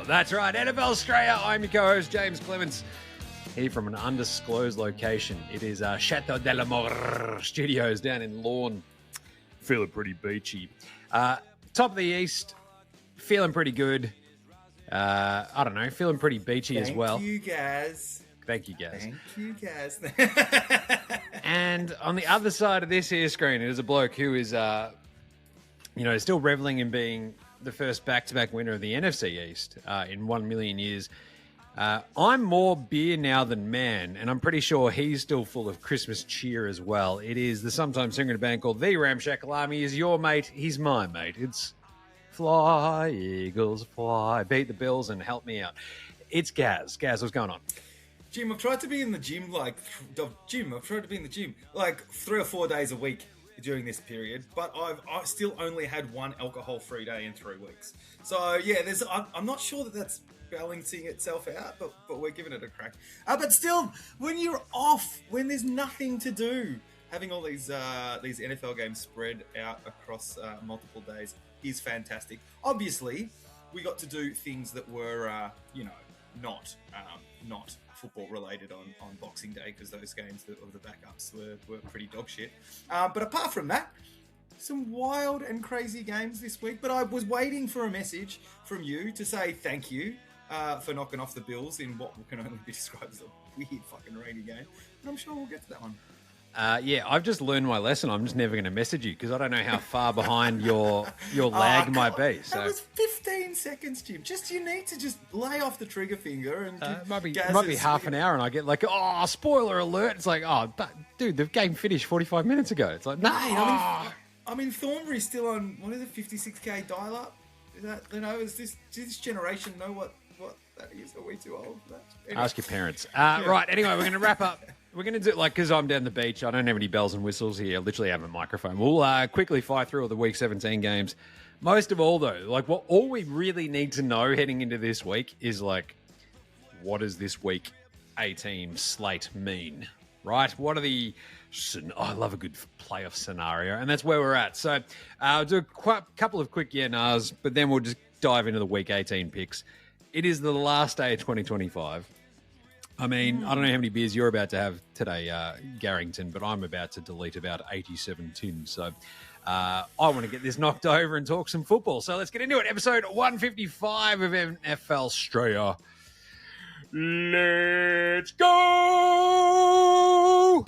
That's right, NFL Straya. I'm your co-host, Jaymz Clements, here from an undisclosed location. It is Chateau de la Mort Studios down in Lorne. Feeling pretty beachy. Top of the East, feeling pretty good. I don't know, feeling pretty beachy as well. Thank you, Gaz. Thank you, Gaz. Thank you, Gaz. And on the other side of this here screen, it is a bloke who is, still reveling in being the first back-to-back winner of the NFC East in 1 million years. I'm more beer now than man, and I'm pretty sure he's still full of Christmas cheer as well. It is the sometimes singer in a band called The Ramshackle Army. He's your mate. He's my mate. It's fly, Eagles, fly. Beat the Bills and help me out. It's Gaz. Gaz, what's going on? Jim, I've tried to be in the gym like 3 or 4 days a week during this period, but I still only had one alcohol-free day in 3 weeks. So yeah, I'm not sure that's balancing itself out, but we're giving it a crack. But still, when you're off, when there's nothing to do, having all these NFL games spread out across multiple days is fantastic. Obviously, we got to do things that were not football related on Boxing Day, because those games of the backups were pretty dog shit. But apart from that, some wild and crazy games this week. But I was waiting for a message from you to say thank you for knocking off the Bills in what can only be described as a weird fucking rainy game. And I'm sure we'll get to that one. I've just learned my lesson. I'm just never going to message you because I don't know how far behind your lag might be. So that was 15 seconds, Jim. You need to just lay off the trigger finger and it might be half an hour, and I get like, oh, spoiler alert. It's like, oh, but dude, the game finished 45 minutes ago. It's like, no. I mean, Thornbury's still on, what is it, 56k dial-up? Is that, does this generation know what that is? Are we too old for that? Anyway. Ask your parents. Right, anyway, we're going to wrap up. We're going to do, because I'm down the beach, I don't have any bells and whistles here. I literally have a microphone. We'll quickly fire through all the Week 17 games. Most of all, though, all we really need to know heading into this week is, what does this Week 18 slate mean, right? What are the... I love a good playoff scenario, and that's where we're at. So I'll do a couple of quick yeah-nahs, but then we'll just dive into the Week 18 picks. It is the last day of 2025. I mean, I don't know how many beers you're about to have today, Garrington, but I'm about to delete about 87 tins. So I want to get this knocked over and talk some football. So let's get into it. Episode 155 of NFL Straya. Let's go!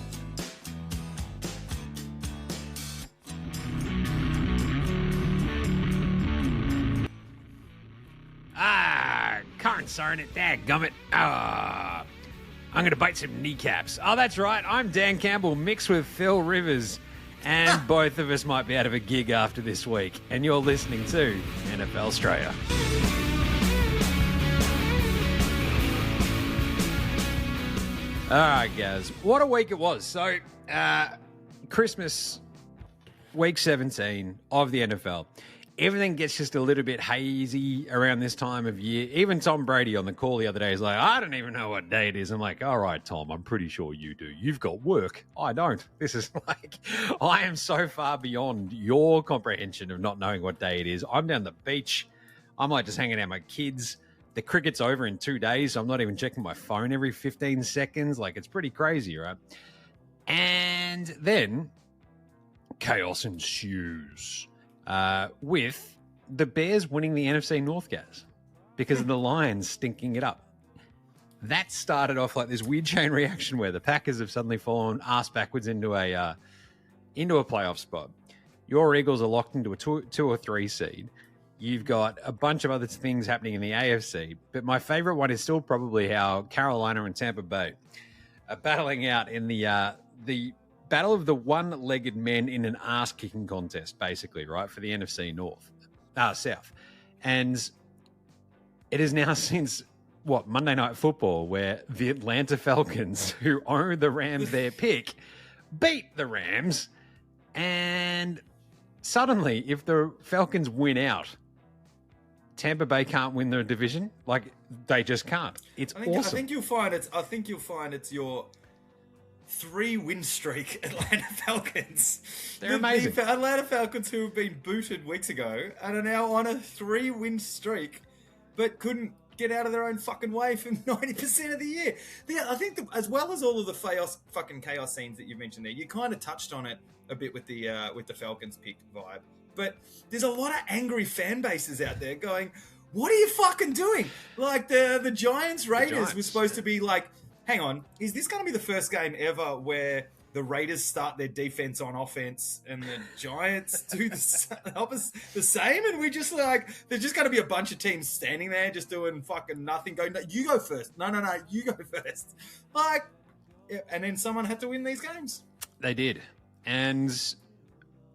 Darn it, dadgummit. I'm going to bite some kneecaps. Oh, that's right. I'm Dan Campbell mixed with Phil Rivers, and both of us might be out of a gig after this week. And you're listening to NFL Straya. All right, guys. What a week it was. So, Christmas, week 17 of the NFL. Everything gets just a little bit hazy around this time of year. Even Tom Brady on the call the other day is like, I don't even know what day it is. I'm like, all right, Tom, I'm pretty sure you do. You've got work. I don't. This is I am so far beyond your comprehension of not knowing what day it is. I'm down the beach. I'm just hanging out with my kids. The cricket's over in 2 days, so I'm not even checking my phone every 15 seconds. It's pretty crazy, right? And then chaos ensues. With the Bears winning the NFC North, Gaz, because of the Lions stinking it up. That started off like this weird chain reaction where the Packers have suddenly fallen ass backwards into a playoff spot. Your Eagles are locked into a 2 or 3 seed. You've got a bunch of other things happening in the AFC, but my favorite one is still probably how Carolina and Tampa Bay are battling out in the battle of the one-legged men in an ass-kicking contest, basically, right, for the NFC North, South. And it is now since, Monday Night Football, where the Atlanta Falcons, who owe the Rams their pick, beat the Rams. And suddenly, if the Falcons win out, Tampa Bay can't win the division. They just can't. It's awesome. I think you'll find it's your 3-win streak Atlanta Falcons. They're amazing. The Atlanta Falcons, who have been booted weeks ago and are now on a 3-win streak, but couldn't get out of their own fucking way for 90% of the year. I think as well as all of the fucking chaos scenes that you mentioned there, you kind of touched on it a bit with the Falcons pick vibe. But there's a lot of angry fan bases out there going, what are you fucking doing? Like the Giants Raiders were supposed to be like, hang on, is this going to be the first game ever where the Raiders start their defense on offense and the Giants do the same? And we just like, there's just going to be a bunch of teams standing there just doing fucking nothing, going, no, you go first. No, you go first. Like, yeah, and then someone had to win these games. They did. And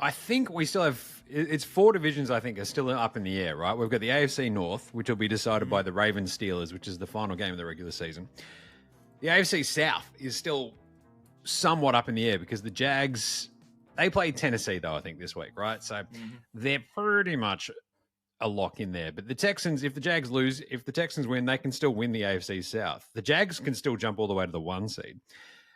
I think we still have, it's 4 divisions I think are still up in the air, right? We've got the AFC North, which will be decided by the Ravens Steelers, which is the final game of the regular season. The AFC South is still somewhat up in the air because the Jags, they play Tennessee though, I think this week, right? So they're pretty much a lock in there. But the Texans, if the Jags lose, if the Texans win, they can still win the AFC South. The Jags can still jump all the way to the 1 seed.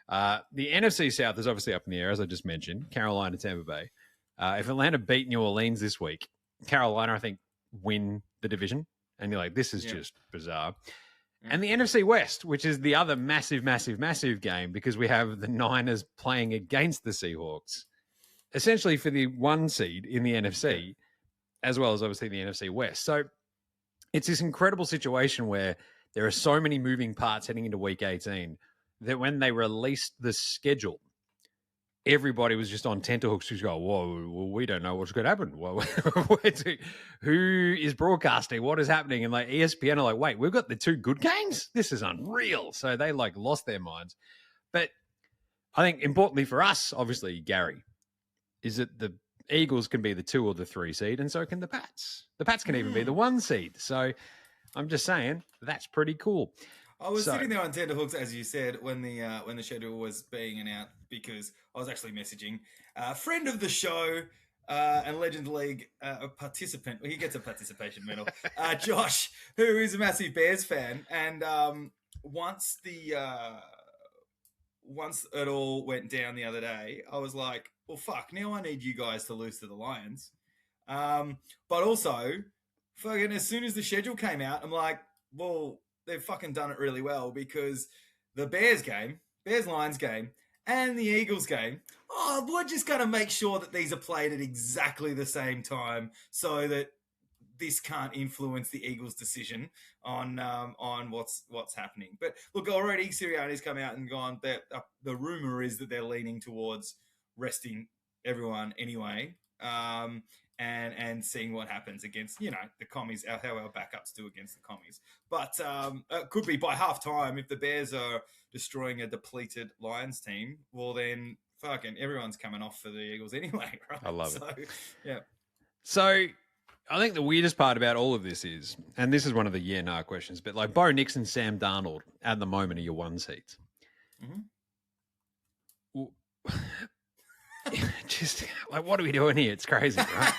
The NFC South is obviously up in the air, as I just mentioned, Carolina, Tampa Bay. If Atlanta beat New Orleans this week, Carolina, I think, win the division. And you're like, this is just bizarre. And the NFC West, which is the other massive, massive, massive game because we have the Niners playing against the Seahawks, essentially for the 1 seed in the NFC, as well as obviously the NFC West. So it's this incredible situation where there are so many moving parts heading into Week 18 that when they released the schedule, everybody was just on tenterhooks to go, whoa, well, we don't know what's going to happen. Who is broadcasting? What is happening? And like ESPN are like, wait, we've got the 2 good games? This is unreal. So they like lost their minds. But I think importantly for us, obviously, Gary, is that the Eagles can be the 2 or the 3 seed, and so can the Pats. The Pats can even be the 1 seed. So I'm just saying, that's pretty cool. I was sitting there on tenterhooks, as you said, when the schedule was being announced, because I was actually messaging a friend of the show and Legends League participant. Well, he gets a participation medal. Josh, who is a massive Bears fan, and once it all went down the other day, I was like, well, fuck, now I need you guys to lose to the Lions. But also, fucking as soon as the schedule came out, I'm like, well, they've fucking done it really well because the Bears-Lions game, and the Eagles game, we're just going to make sure that these are played at exactly the same time so that this can't influence the Eagles' decision on what's happening. But look, already Sirianni's come out and gone that the rumor is that they're leaning towards resting everyone anyway, and seeing what happens against, the commies, how our backups do against the commies. But it could be by halftime, if the Bears are destroying a depleted Lions team, well then fucking everyone's coming off for the Eagles anyway, right? I love it. Yeah. So I think the weirdest part about all of this is, and this is one of the nah questions, but like Bo Nix and Sam Darnold at the moment are your 1 seeds. Just like, what are we doing here? It's crazy, right?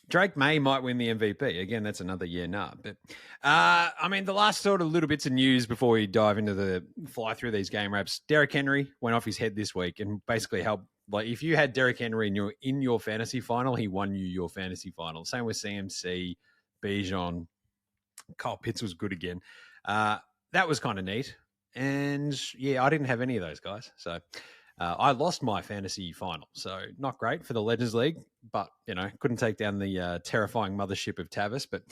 Drake May might win the MVP. Again, that's another nah. But, I mean, the last sort of little bits of news before we dive into the fly through these game wraps, Derrick Henry went off his head this week and basically helped. Like, if you had Derrick Henry in your fantasy final, he won you your fantasy final. Same with CMC, Bijan. Kyle Pitts was good again. That was kind of neat. And, yeah, I didn't have any of those guys. So I lost my fantasy final. So not great for the Legends League, but, couldn't take down the terrifying mothership of Tavis. But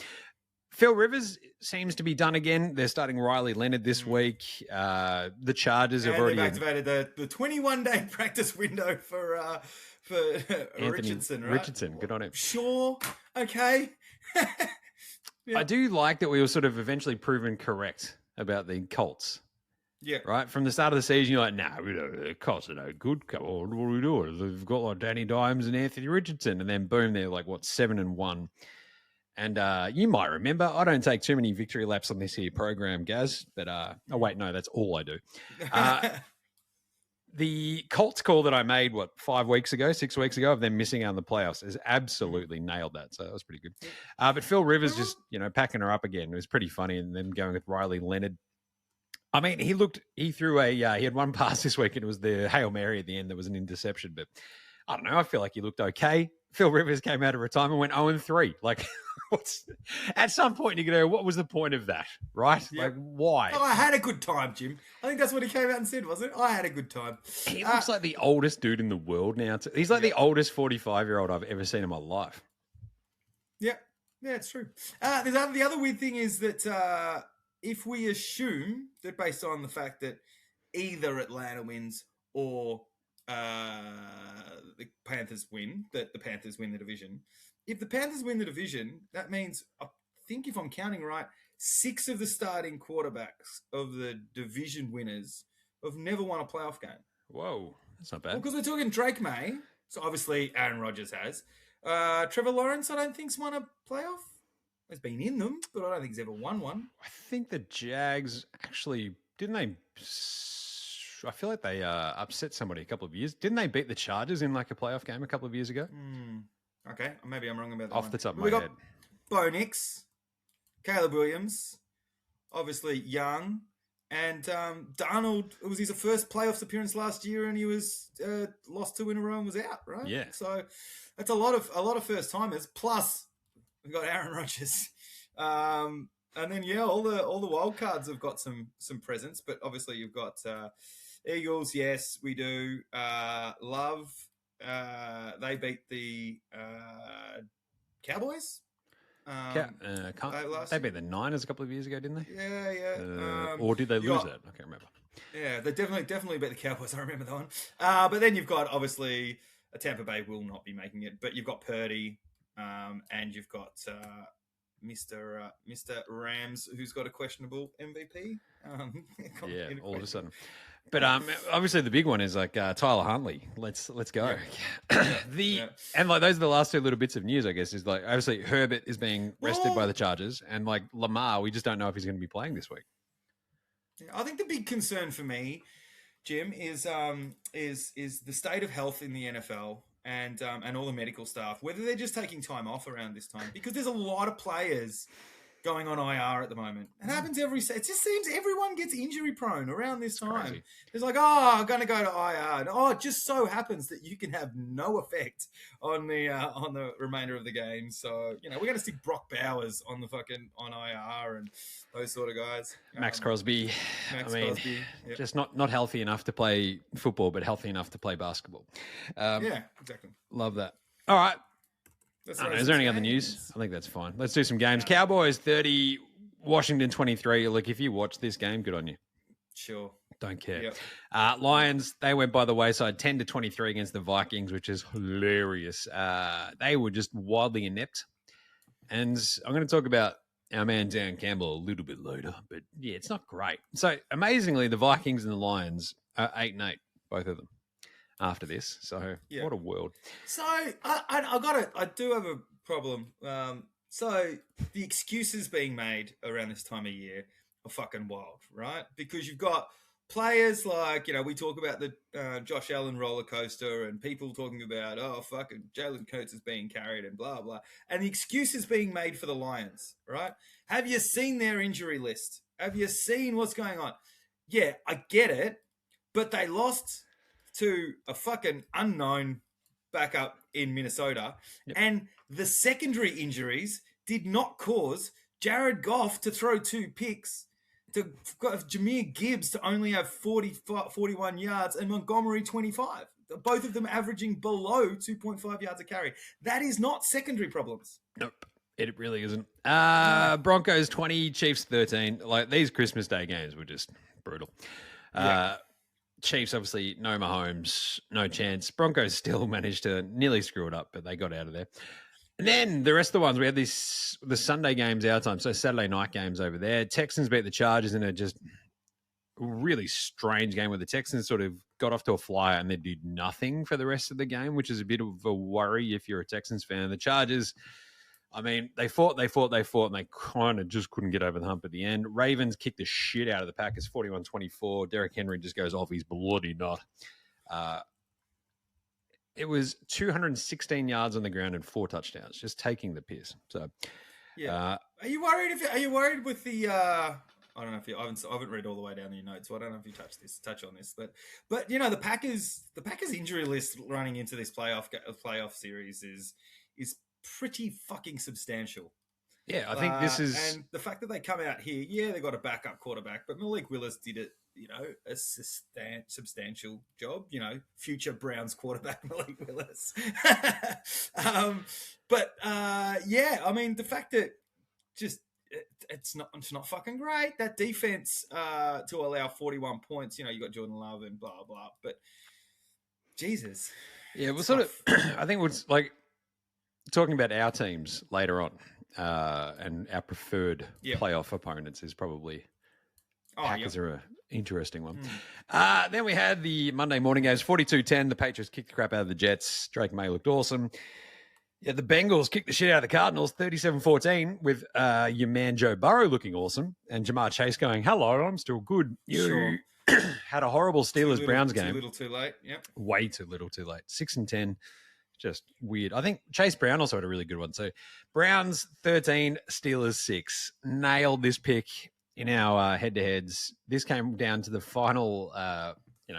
Phil Rivers seems to be done again. They're starting Riley Leonard this week. The Chargers have already activated the 21-day practice window for Richardson, right? Richardson, good on him. Sure, okay. I do like that we were sort of eventually proven correct about the Colts. Yeah. Right? From the start of the season, you're like, the Colts are no good. Come on, what are we doing? They've got like Danny Dimes and Anthony Richardson. And then boom, they're like, 7-1. And you might remember, I don't take too many victory laps on this here program, Gaz. But, oh, wait, no, that's all I do. The Colts call that I made, 6 weeks ago, of them missing out on the playoffs has absolutely nailed that. So that was pretty good. But Phil Rivers just, packing her up again. It was pretty funny. And then going with Riley Leonard. I mean, he threw he had one pass this week and it was the Hail Mary at the end that was an interception. But I don't know. I feel like he looked okay. Phil Rivers came out of retirement, went 0-3. Like, at some point, you go, what was the point of that, right? Yep. Like, why? Oh, I had a good time, Jim. I think that's what he came out and said, wasn't it? I had a good time. He looks like the oldest dude in the world now. He's like the oldest 45-year-old I've ever seen in my life. Yeah, it's true. The other weird thing is that if we assume that based on the fact that either Atlanta wins or the Panthers win, that the Panthers win the division. If the Panthers win the division, that means, I think if I'm counting right, 6 of the starting quarterbacks of the division winners have never won a playoff game. Whoa, that's not bad. Well, because we're talking Drake May, so obviously Aaron Rodgers has. Trevor Lawrence, I don't think's won a playoff. He's been in them, but I don't think he's ever won one. I think the Jags actually, didn't they... I feel like they upset somebody a couple of years. Didn't they beat the Chargers in like a playoff game a couple of years ago? Okay, maybe I'm wrong about that. Off the top of my head. Bo Nix, Caleb Williams, obviously Young, and Darnold. It was his first playoffs appearance last year, and he was lost 2 in a row and was out. Right? Yeah. So that's a lot of first timers. Plus, we've got Aaron Rodgers. And then all the wild cards have got some presence, but obviously you've got Eagles. Yes, we do. Love. They beat the Cowboys. They beat the Niners a couple of years ago, didn't they? Yeah. Or did they lose it? I can't remember. Yeah, they definitely beat the Cowboys. I remember that one. But then you've got obviously Tampa Bay will not be making it, but you've got Purdy, and you've got. Mr. Rams, who's got a questionable MVP. All of a sudden. But obviously the big one is like Tyler Huntley. Let's go. Yeah. And like those are the last 2 little bits of news, I guess, is like obviously Herbert is being rested by the Chargers, and like Lamar, we just don't know if he's going to be playing this week. Yeah, I think the big concern for me, Jim, is the state of health in the NFL. And all the medical staff, whether they're just taking time off around this time, because there's a lot of players going on IR at the moment. It happens it just seems everyone gets injury prone around this time. Crazy. It's like, I'm going to go to IR. And, it just so happens that you can have no effect on the remainder of the game. So, we're going to stick Brock Bowers on IR and those sort of guys. Max Crosby. Crosby. Yep. Just not healthy enough to play football, but healthy enough to play basketball. Yeah, exactly. Love that. All right. Is there any other news? I think that's fine. Let's do some games. Cowboys 30, Washington 23. Look, if you watch this game, good on you. Sure. Don't care. Yep. Lions, they went by the wayside 10-23 against the Vikings, which is hilarious. They were just wildly inept. And I'm going to talk about our man Dan Campbell a little bit later. But yeah, it's not great. So amazingly, the Vikings and the Lions are 8-8, both of them. After this, so what a world. So I do have a problem. So the excuses being made around this time of year are fucking wild, right? Because you've got players like, we talk about the Josh Allen roller coaster and people talking about, fucking Jalen Hurts is being carried and blah, blah. And the excuses being made for the Lions, right? Have you seen their injury list? Have you seen what's going on? Yeah, I get it, but they lost to a fucking unknown backup in Minnesota. Yep. And the secondary injuries did not cause Jared Goff to throw 2 picks, to Jahmyr Gibbs to only have 41 yards, and Montgomery 25. Both of them averaging below 2.5 yards a carry. That is not secondary problems. Nope. It really isn't. Broncos 20, Chiefs 13. Like, these Christmas Day games were just brutal. Chiefs, obviously, no Mahomes, no chance. Broncos still managed to nearly screw it up, but they got out of there. And then the rest of the ones, we had the Sunday games our time, so Saturday night games over there. Texans beat the Chargers in a just really strange game where the Texans sort of got off to a flyer and they did nothing for the rest of the game, which is a bit of a worry if you're a Texans fan. The Chargers, I mean, they fought, and they kind of just couldn't get over the hump at the end. Ravens kicked the shit out of the Packers, 41-24. Derrick Henry just goes off his bloody nut. It was 216 yards on the ground and 4 touchdowns, just taking the piss. So, Are you worried with the? I don't know if I haven't read all the way down your notes, so I don't know if you touch on this, but the Packers injury list running into this playoff series is pretty fucking substantial. Yeah, I think this is, and the fact that they come out here, yeah, they got a backup quarterback, but Malik Willis did it, a substantial job. Future Browns quarterback Malik Willis. Yeah, I mean the fact that just. It's not fucking great. That defense to allow 41 points. You got Jordan Love and blah blah. But Jesus, yeah, we'll sort of. I think it's like talking about our teams later on, and our preferred playoff opponents is probably Packers are an interesting one. Then we had the Monday morning games, 42-10. The Patriots kicked the crap out of the Jets. Drake May looked awesome. Yeah, the Bengals kicked the shit out of the Cardinals, 37-14, with your man Joe Burrow looking awesome and Jamar Chase going, hello, I'm still good. You had a horrible Steelers-Browns game. Too little, too late. Yep. Way too little, too late. 6-10, just weird. I think Chase Brown also had a really good one too. Browns 13, Steelers 6. Nailed this pick in our head-to-heads. This came down to the final,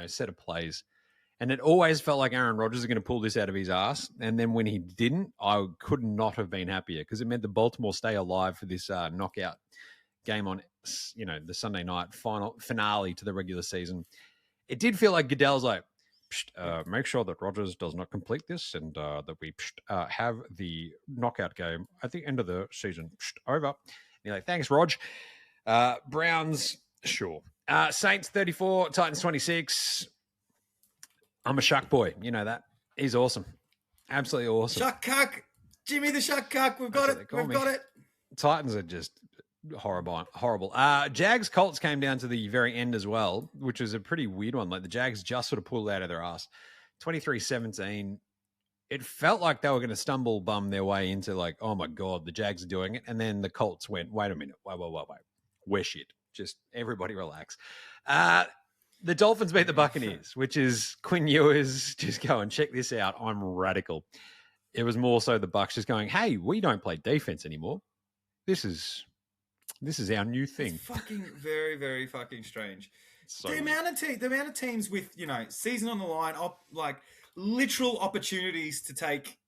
set of plays. And it always felt like Aaron Rodgers was going to pull this out of his ass. And then when he didn't, I could not have been happier because it meant the Baltimore stay alive for this knockout game on, the Sunday night finale to the regular season. It did feel like Goodell's like, make sure that Rodgers does not complete this and that we have the knockout game at the end of the season. Over. And you're like, thanks, Rog. Browns, sure. Saints 34, Titans 26. I'm a shuck boy. You know that. He's awesome. Absolutely awesome. Shuck cuck. Jimmy the shuck cuck. We've got it. We've got it. Titans are just horrible. Jags Colts came down to the very end as well, which was a pretty weird one. Like the Jags just sort of pulled out of their ass. 23-17. It felt like they were going to stumble bum their way into like, oh my God, the Jags are doing it. And then the Colts went, wait a minute. Wait. We're shit. Just everybody relax. The Dolphins beat the Buccaneers, which is Quinn Ewers just going, check this out. I'm radical. It was more so the Bucs just going, hey, we don't play defense anymore. This is our new thing. It's fucking very, very fucking strange. So the amount of teams with, season on the line, like literal opportunities to take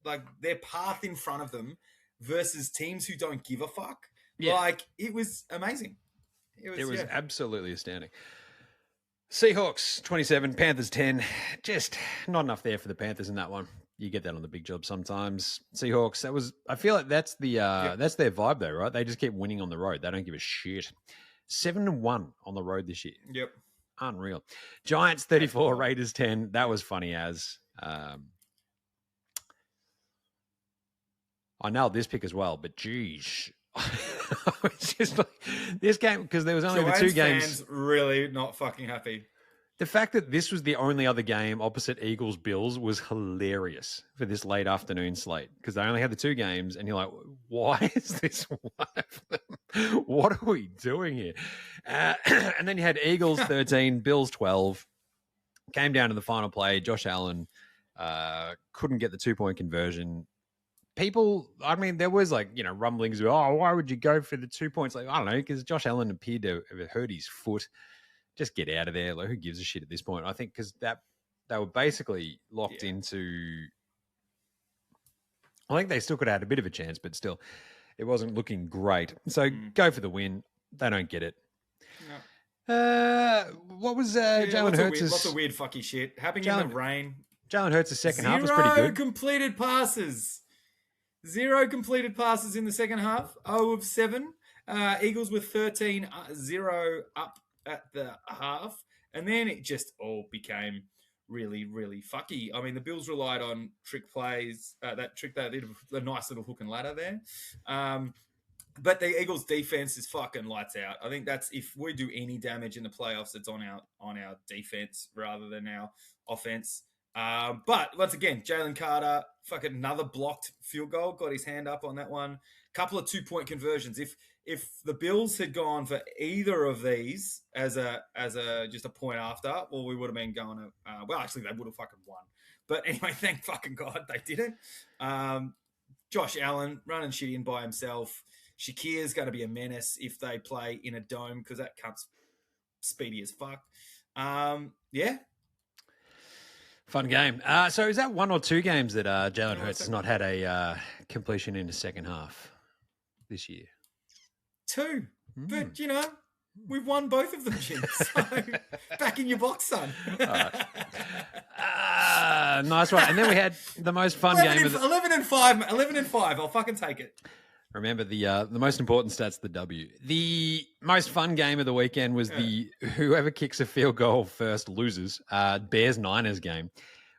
like their path in front of them versus teams who don't give a fuck. Yeah. Like it was amazing. It was absolutely astounding. Seahawks 27, Panthers 10. Just not enough there for the Panthers in that one. You get that on the big job sometimes. Seahawks, I feel like that's that's their vibe though, right? They just keep winning on the road. They don't give a shit. 7-1 on the road this year. Yep. Unreal. Giants 34, Raiders 10. That was funny as. I nailed this pick as well, but geez. It's just like this game because there was only the two games. Fans really not fucking happy. The fact that this was the only other game opposite Eagles-Bills was hilarious for this late afternoon slate because they only had the two games, and you're like, why is this one of them? What are we doing here? And then you had Eagles 13, Bills 12. Came down to the final play. Josh Allen couldn't get the 2-point conversion. People, I mean, there was like, rumblings of, why would you go for the 2 points? Like, I don't know, because Josh Allen appeared to have hurt his foot. Just get out of there. Like, who gives a shit at this point? I think because they were basically locked into. I think they still could have had a bit of a chance, but still, it wasn't looking great. So go for the win. They don't get it. No. What was Jalen Hurts'? Lots of weird fucky shit happening in the rain. Jalen Hurts' second half was pretty good. 0 completed passes. 0 completed passes in the second half. 0 of 7. Eagles with 13, 0 up at the half. And then it just all became really, really fucky. I mean, the Bills relied on trick plays. That trick they did, a nice little hook and ladder there. But the Eagles' defense is fucking lights out. I think that's if we do any damage in the playoffs, it's on our defense rather than our offense. But once again, Jalen Carter, fucking another blocked field goal, got his hand up on that one. Couple of 2-point conversions. If the Bills had gone for either of these as a just a point after, well, we would have been going. Actually, they would have fucking won. But anyway, thank fucking God they didn't. Josh Allen running shit in by himself. Shakir's going to be a menace if they play in a dome because that cunt's speedy as fuck. Yeah. Fun game. So is that one or two games that Jalen Hurts has not had a completion in the second half this year? Two. But, we've won both of them, Jim. So, back in your box, son. Nice one. And then we had the most fun game. 11 and 5. 11 and 5. I'll fucking take it. Remember the most important stats, the W. The most fun game of the weekend was the whoever kicks a field goal first loses Bears-Niners game,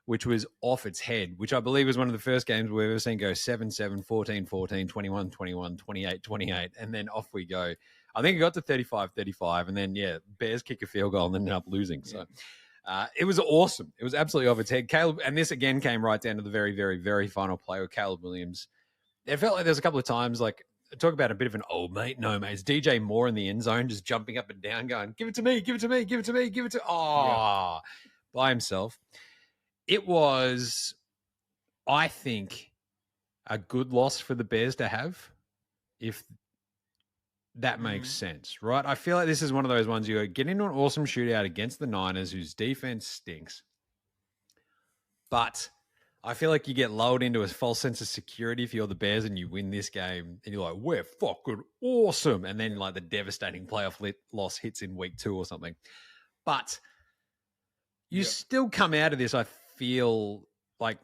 which was off its head, which I believe was one of the first games we've ever seen go 7-7, 14-14, 21-21, 28-28, and then off we go. I think it got to 35-35, and then, Bears kick a field goal and ended up losing. So it was awesome. It was absolutely off its head. Caleb, and this again came right down to the very, very, very final play with Caleb Williams. It felt like there was a couple of times, like, talk about a bit of an old mate. No, mate. It's DJ Moore in the end zone, just jumping up and down, going, give it to me, give it to me, give it to me, give it to by himself. It was, I think, a good loss for the Bears to have, if that makes sense, right? I feel like this is one of those ones you go, get into an awesome shootout against the Niners, whose defense stinks. But I feel like you get lulled into a false sense of security if you're the Bears and you win this game and you're like, we're fucking awesome. And then like the devastating playoff loss hits in week 2 or something. But you still come out of this, I feel like,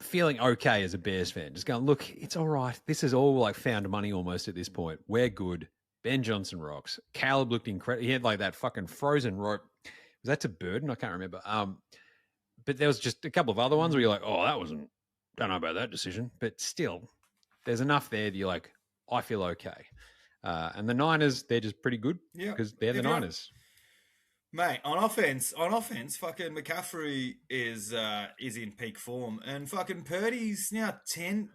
feeling okay as a Bears fan. Just going, look, it's all right. This is all like found money almost at this point. We're good. Ben Johnson rocks. Caleb looked incredible. He had like that fucking frozen rope. Was that to Byrne? I can't remember. But there was just a couple of other ones where you're like, oh, that wasn't, don't know about that decision. But still, there's enough there that you're like, I feel okay. And the Niners, they're just pretty good because they're the Niners. Mate, on offense, fucking McCaffrey is in peak form. And fucking Purdy's now 10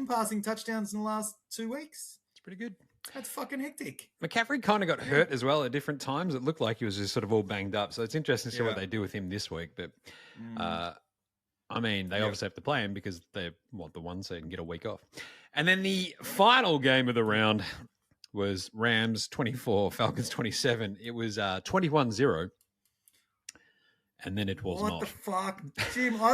passing touchdowns in the last 2 weeks. It's pretty good. That's fucking hectic. McCaffrey kind of got hurt as well at different times. It looked like he was just sort of all banged up. So it's interesting to see what they do with him this week. But, I mean, they obviously have to play him because they want the 1 seed and get a week off. And then the final game of the round was Rams 24, Falcons 27. It was 21-0. And then it was not. What the fuck? Jim, I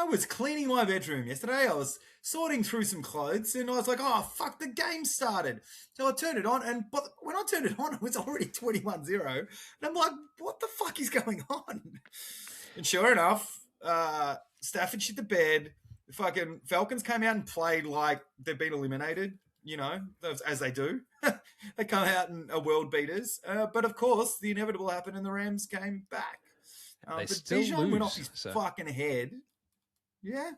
was cleaning my bedroom yesterday. I was sorting through some clothes and I was like, oh, fuck, the game started. So I turned it on, but when I turned it on, it was already 21-0. And I'm like, what the fuck is going on? And sure enough, Stafford shit the bed. The fucking Falcons came out and played like they've been eliminated, as they do. They come out and are world beaters. But of course, the inevitable happened and the Rams came back. But Bijan went off his fucking head. Yeah.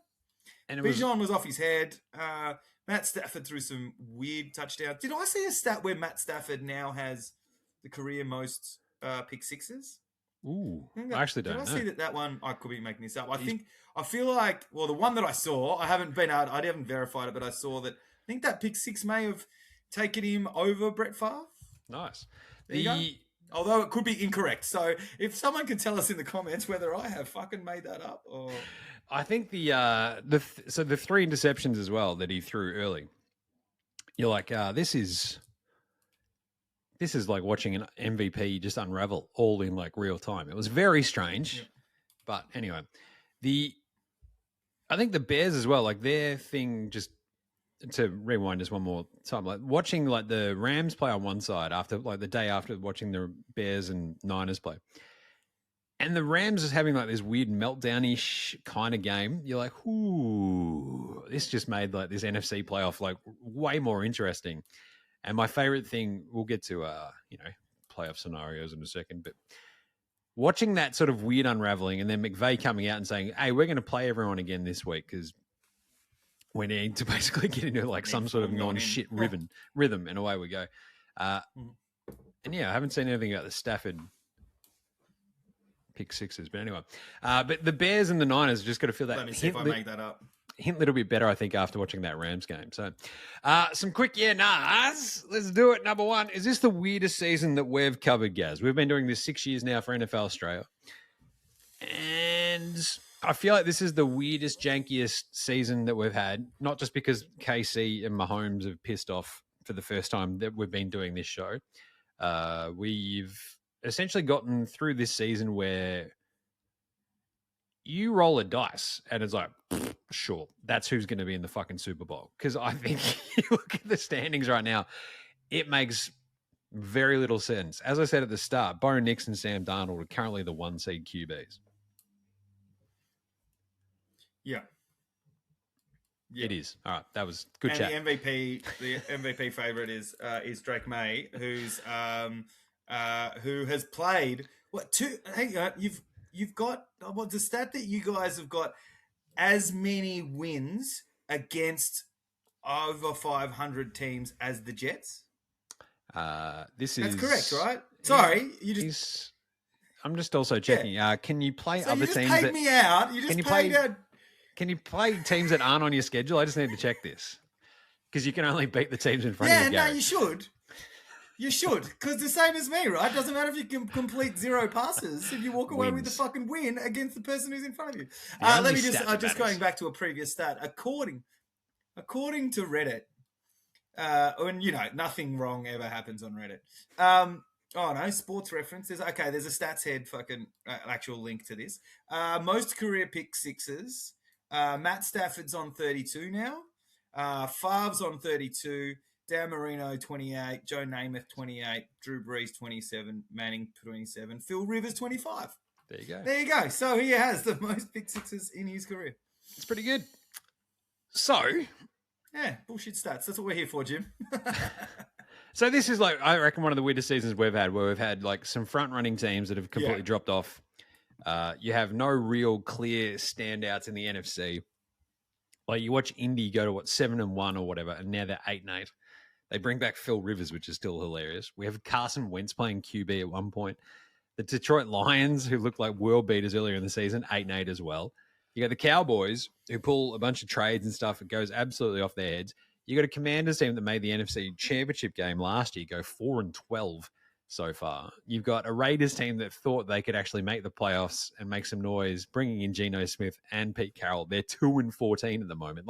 And Bijan was off his head. Matt Stafford threw some weird touchdowns. Did I see a stat where Matt Stafford now has the career most pick sixes? Ooh, I actually don't know. Did I see that one? I could be making this up. I feel like, well, the one that I saw, I haven't verified it, but I saw that. I think that pick 6 may have taken him over Brett Favre. Nice. Although it could be incorrect. So if someone can tell us in the comments whether I have fucking made that up or... I think the 3 interceptions as well that he threw early, you're like, this is like watching an MVP just unravel all in like real time. It was very strange, but anyway, I think the Bears as well, like their thing, just to rewind just one more time, like watching like the Rams play on one side after like the day after watching the Bears and Niners play. And the Rams is having like this weird meltdown-ish kind of game. You're like, ooh, this just made like this NFC playoff like way more interesting. And my favorite thing, we'll get to, playoff scenarios in a second, but watching that sort of weird unraveling and then McVay coming out and saying, hey, we're going to play everyone again this week because we need to basically get into like some sort of non-shit rhythm, and away we go. And yeah, I haven't seen anything about the Stafford pick sixes, but anyway. But the Bears and the Niners just got to feel that. Let me see if I make that up. Hint a little bit better, I think, after watching that Rams game. So some quick yeah-nahs. Let's do it. Number one, is this the weirdest season that we've covered, Gaz? We've been doing this 6 years now for NFL Straya. And I feel like this is the weirdest, jankiest season that we've had, not just because KC and Mahomes have pissed off for the first time that we've been doing this show. We've essentially gotten through this season where you roll a dice and it's like, sure, that's who's going to be in the fucking Super Bowl. Because I think you look at the standings right now, it makes very little sense. As I said at the start, Bo Nix and Sam Darnold are currently the 1 seed QBs. Yeah. It is. All right. That was good and chat. The MVP favorite is Drake May, who has played hang on, you've got what's the stat that you guys have got as many wins against over 500 teams as the Jets? That's correct, right? Sorry, I'm just also checking. Yeah. Can you play so other you just teams? Paid me out. You just paid out. Can you play teams that aren't on your schedule? I just need to check this because you can only beat the teams in front of you. Yeah, no, you should. You should, because the same as me, right? Doesn't matter if you can complete 0 passes if you walk away with the fucking win against the person who's in front of you. Let me just going back to a previous stat. According to Reddit, and nothing wrong ever happens on Reddit. Oh no, sports reference. There's a stats head fucking actual link to this. Most career pick sixes. Matt Stafford's on 32 now. Favre's on 32. Dan Marino 28. Joe Namath 28. Drew Brees 27. Manning 27. Phil Rivers 25. There you go. There you go. So he has the most pick sixes in his career. It's pretty good. So yeah, bullshit stats. That's what we're here for, Jim. So this is I reckon one of the weirdest seasons we've had, where we've had some front running teams that have completely dropped off. You have no real clear standouts in the NFC. Like you watch Indy go to 7-1 or whatever, and now they're 8-8. They bring back Phil Rivers, which is still hilarious. We have Carson Wentz playing QB at one point. The Detroit Lions, who looked like world beaters earlier in the season, 8-8 as well. You got the Cowboys, who pull a bunch of trades and stuff. It goes absolutely off their heads. You got a Commanders team that made the NFC Championship game last year go 4-12 so far. You've got a Raiders team that thought they could actually make the playoffs and make some noise, bringing in Geno Smith and Pete Carroll. They're 2-14 at the moment.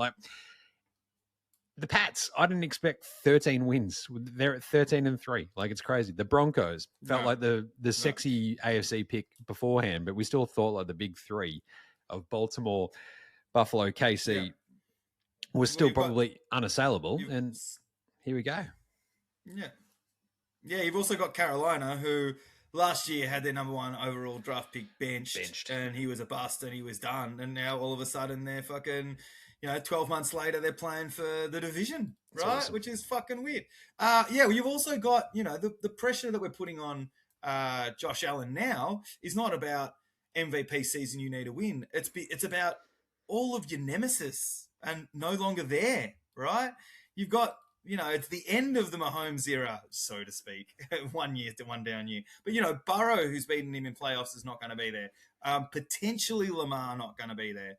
The Pats, I didn't expect 13 wins. They're at 13-3. It's crazy. The Broncos felt like the sexy AFC pick beforehand, but we still thought the big three of Baltimore, Buffalo, KC was still probably unassailable. And here we go. Yeah. Yeah, you've also got Carolina, who last year had their number 1 overall draft pick benched. And he was a bust and he was done. And now all of a sudden they're fucking, 12 months later they're playing for the division, right? Awesome. Which is fucking weird. You've also got, the pressure that we're putting on Josh Allen now is not about MVP season you need to win. It's about all of your nemesis and no longer there, right? You've got, it's the end of the Mahomes era, so to speak. 1 year to one down year. But, Burrow, who's beaten him in playoffs, is not going to be there. Potentially Lamar not going to be there.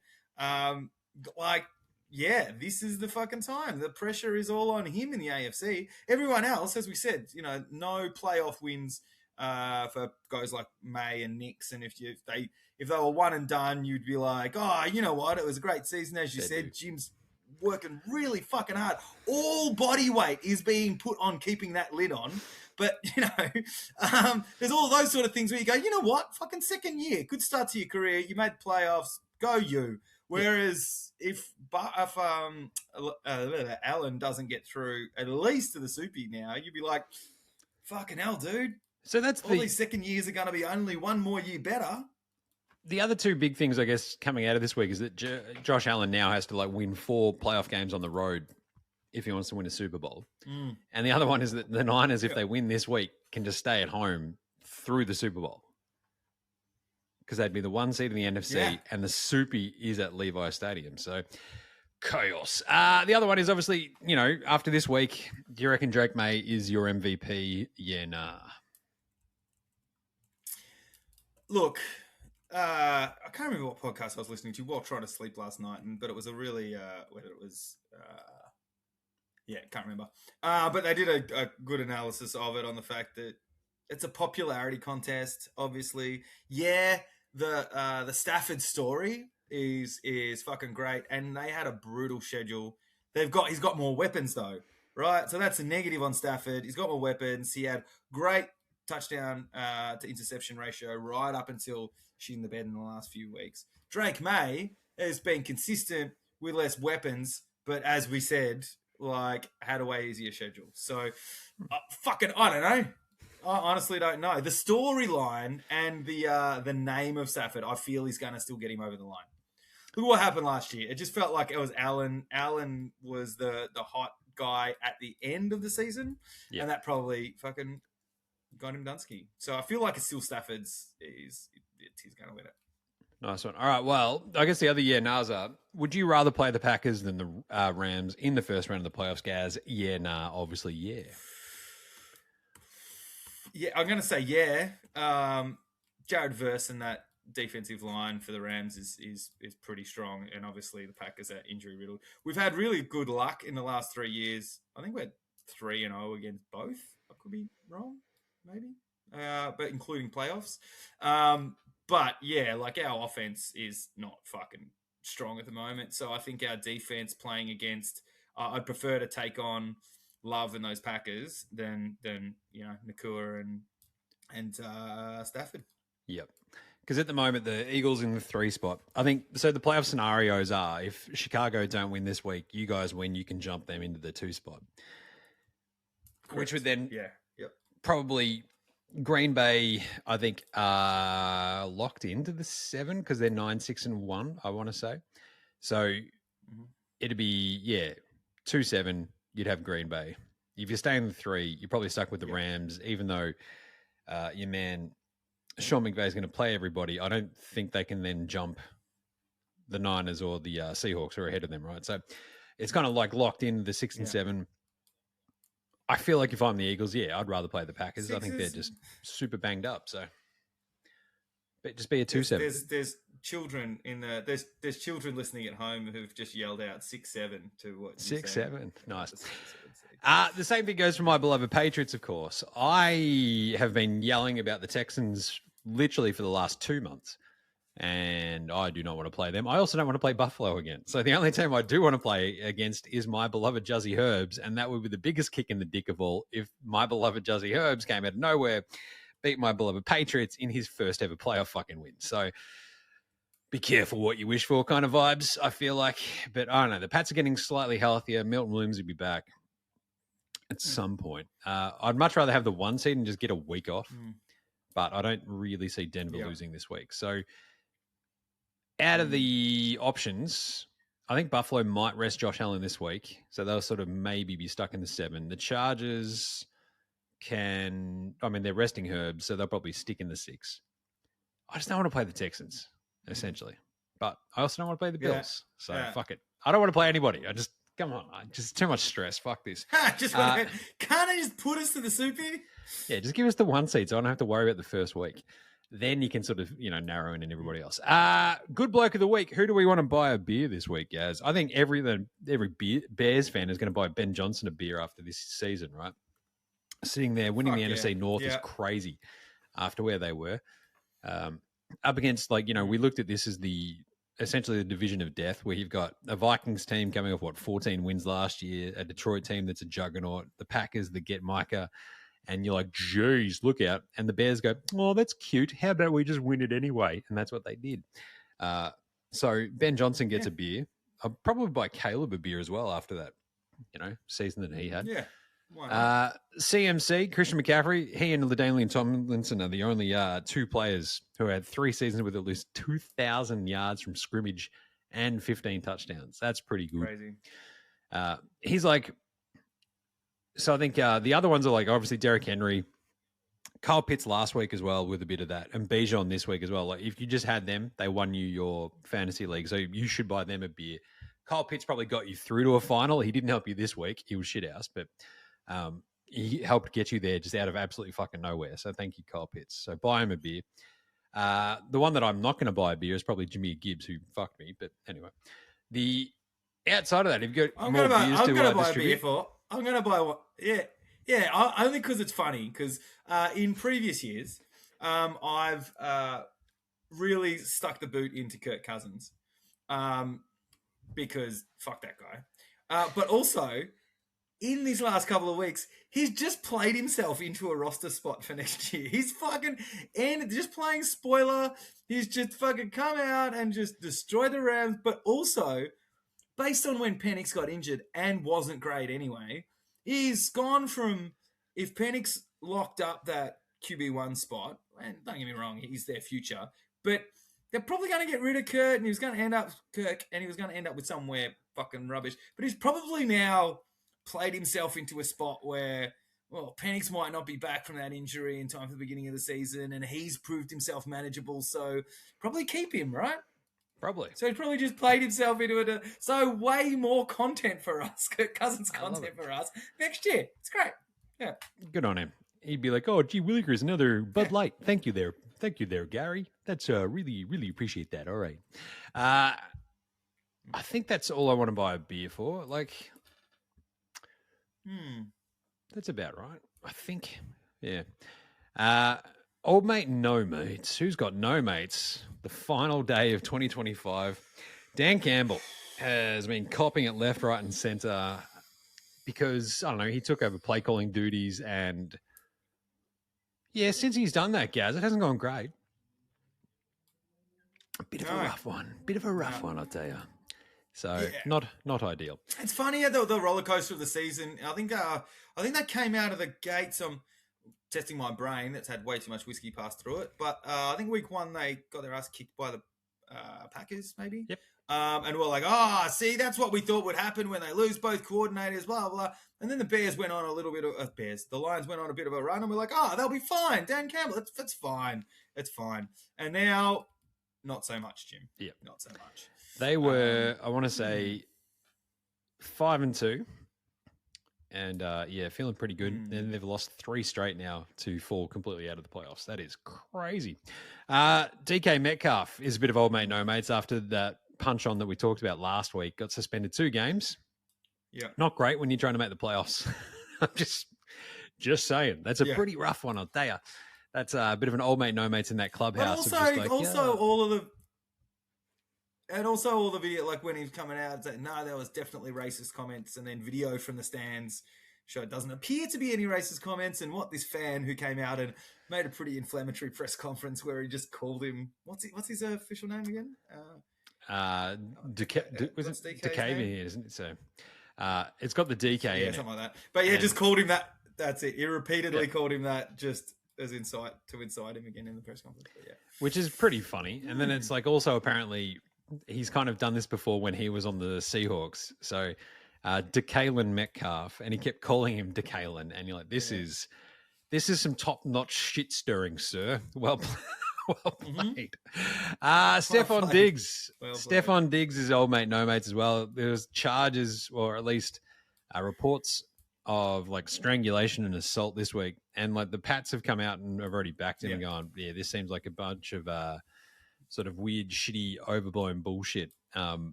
This is the fucking time. The pressure is all on him in the AFC. Everyone else, as we said, no playoff wins for guys like May and Nix. And if they were one and done, you'd be like, oh, you know what? It was a great season, as you said. Jim's working really fucking hard. All body weight is being put on keeping that lid on. But, there's all those sort of things where you go, you know what? Fucking second year. Good start to your career. You made playoffs. Go you. Whereas if Allen doesn't get through at least to the Soupy now, you'd be like, fucking hell, dude. So that's all these second years are going to be only one more year better. The other two big things, I guess, coming out of this week is that Josh Allen now has to win 4 playoff games on the road if he wants to win a Super Bowl. And the other one is that the Niners, if they win this week, can just stay at home through the Super Bowl. Because they'd be the 1 seed in the NFC, and the Soupy is at Levi Stadium. So, chaos. The other one is obviously, after this week, do you reckon Drake May is your MVP? Yeah, nah. Look, I can't remember what podcast I was listening to while trying to sleep last night, but it was a really, whether it was, can't remember. But they did a good analysis of it on the fact that it's a popularity contest, obviously. Yeah, the Stafford story is fucking great, and they had a brutal schedule. He's got more weapons though, right? So that's a negative on Stafford. He's got more weapons. He had great touchdown to interception ratio right up until shitting the bed in the last few weeks. Drake May has been consistent with less weapons, but as we said, like had a way easier schedule. So I don't know. I honestly don't know. The storyline and the name of Stafford, I feel is going to still get him over the line. Look what happened last year. It just felt like it was Allen. Allen was the hot guy at the end of the season, and that probably fucking got him Dunsky. So I feel like it's still Stafford's. He's going to win it. Nice one. All right. Well, I guess the other year, Naza, would you rather play the Packers than the Rams in the first round of the playoffs, Gaz? Yeah, nah. Obviously, yeah. Yeah, I'm going to say yeah. Jared Verse and that defensive line for the Rams is pretty strong, and obviously the Packers are injury riddled. We've had really good luck in the last 3 years. I think we're 3-0 against both. I could be wrong, maybe, but including playoffs. But yeah, like our offense is not fucking strong at the moment, so I think our defense playing against, I'd prefer to take on Love and those Packers than Nakua and Stafford. Yep. Because at the moment, the Eagles in the 3 spot. I think, so the playoff scenarios are, if Chicago don't win this week, you guys win, you can jump them into the 2 spot. Correct. Which would then probably Green Bay, I think, locked into the 7 because they're 9-6-1, I want to say. So it'd be, 2-7, you'd have Green Bay. If you stay in the 3, you're probably stuck with the Rams, even though your man Sean McVay is going to play everybody. I don't think they can then jump the Niners or the Seahawks who are ahead of them, right? So it's kind of like locked in the 6 and 7. I feel like if I'm the Eagles, I'd rather play the Packers. Sixes. I think they're just super banged up. So but just be a 2-7. There's children in the there's children listening at home who've just yelled out 6-7 to what 6-7. Nice. The same thing goes for my beloved Patriots, of course. I have been yelling about the Texans literally for the last 2 months, and I do not want to play them. I also don't want to play Buffalo again. So the only team I do want to play against is my beloved Juzzy Herbs, and that would be the biggest kick in the dick of all if my beloved Juzzy Herbs came out of nowhere, beat my beloved Patriots in his first ever playoff fucking win. So be careful what you wish for kind of vibes, I feel like. But I don't know. The Pats are getting slightly healthier. Milton Williams will be back at some point. I'd much rather have the 1 seed and just get a week off. But I don't really see Denver losing this week. So out of the options, I think Buffalo might rest Josh Allen this week. So they'll sort of maybe be stuck in the 7. The Chargers they're resting Herb, so they'll probably stick in the 6. I just don't want to play the Texans, essentially. But I also don't want to play the Bills. So fuck it. I don't want to play anybody. Come on, just too much stress. Fuck this. Can't they just put us to the super? Yeah, just give us the 1 seed so I don't have to worry about the first week. Then you can sort of, narrow in everybody else. Good bloke of the week. Who do we want to buy a beer this week, Gaz? I think every Bears fan is going to buy Ben Johnson a beer after this season, right? Sitting there winning the NFC North is crazy after where they were. Up against, we looked at this as essentially the division of death, where you've got a Vikings team coming off, 14 wins last year, a Detroit team that's a juggernaut, the Packers that get Micah, and you're like, geez, look out. And the Bears go, oh, that's cute. How about we just win it anyway? And that's what they did. So Ben Johnson gets a beer. I'll probably buy Caleb a beer as well after that, season that he had. Yeah. CMC, Christian McCaffrey, he and LaDainian Tomlinson are the only 2 players who had 3 seasons with at least 2,000 yards from scrimmage and 15 touchdowns. That's pretty good. Crazy. He's like, so I think the other ones are like obviously Derrick Henry, Kyle Pitts last week as well with a bit of that, and Bijan this week as well. Like if you just had them, they won you your fantasy league, so you should buy them a beer. Kyle Pitts probably got you through to a final. He didn't help you this week. He was shithouse, but he helped get you there just out of absolutely fucking nowhere. So thank you, Kyle Pitts. So buy him a beer. The one that I'm not going to buy a beer is probably Jimmy Gibbs, who fucked me. But anyway, the outside of that, if you've got more beers to distribute, I'm going to buy one. Only because it's funny. Because in previous years, I've really stuck the boot into Kirk Cousins. because fuck that guy. But also, in these last couple of weeks, he's just played himself into a roster spot for next year. He's fucking and just playing spoiler. He's just fucking come out and just destroyed the Rams. But also, based on when Penix got injured and wasn't great anyway, he's gone from, if Penix locked up that QB1 spot, and don't get me wrong, he's their future, but they're probably going to get rid of Kirk, and he was going to end up with somewhere fucking rubbish. But he's probably now played himself into a spot where, well, Penix might not be back from that injury in time for the beginning of the season, and he's proved himself manageable, so probably keep him, right? Probably. So he probably just played himself into it. So way more content for us, Kirk Cousins content for us next year. It's great. Yeah. Good on him. He'd be like, oh, gee, Willikers, another Bud Light. Thank you there, Gary. That's really, really appreciate that. All right. I think that's all I want to buy a beer for. Like, that's about right. I think. Yeah. Old mate, no mates. Who's got no mates? The final day of 2025. Dan Campbell has been copping it left, right, and centre because, I don't know, he took over play calling duties, and yeah, since he's done that, Gaz, it hasn't gone great. A bit of a rough one, I'll tell you. So not ideal. It's funny, the roller coaster of the season. I think that came out of the gates. I'm testing my brain. That's had way too much whiskey pass through it. But I think week 1 they got their ass kicked by the Packers, maybe. Yep. And we're like, see, that's what we thought would happen when they lose both coordinators, blah, blah. And then the Bears went on a little bit of the Lions went on a bit of a run, and we're like, they'll be fine. Dan Campbell, that's fine. It's fine. And now, not so much, Jim. Yeah. Not so much. They were, I want to say, 5-2. And, feeling pretty good. And they've lost 3 straight now to fall completely out of the playoffs. That is crazy. DK Metcalf is a bit of old mate, no mates after that punch on that we talked about last week. Got suspended 2 games. Yeah. Not great when you're trying to make the playoffs. I'm just saying. That's a pretty rough one, I'll tell you. That's a bit of an old mate, no mates in that clubhouse. But also all the video, like when he's coming out, saying, no, there was definitely racist comments, and then video from the stands show it doesn't appear to be any racist comments. And this fan who came out and made a pretty inflammatory press conference where he just called him, what's his official name again? DK, isn't it? So it's got the DK in it. Something like that. But just called him that. That's it. He repeatedly called him that just as incite him again in the press conference. But which is pretty funny. And then it's like also apparently he's kind of done this before when he was on the Seahawks. So DeKalen Metcalf, and he kept calling him DeKalen, and you're like, this is some top-notch shit stirring, sir. Well played. Stefan Diggs. Stefan Diggs is old mate, no mates as well. There's charges, or at least reports of like strangulation and assault this week, and like the Pats have come out and have already backed him and gone, this seems like a bunch of sort of weird, shitty, overblown bullshit.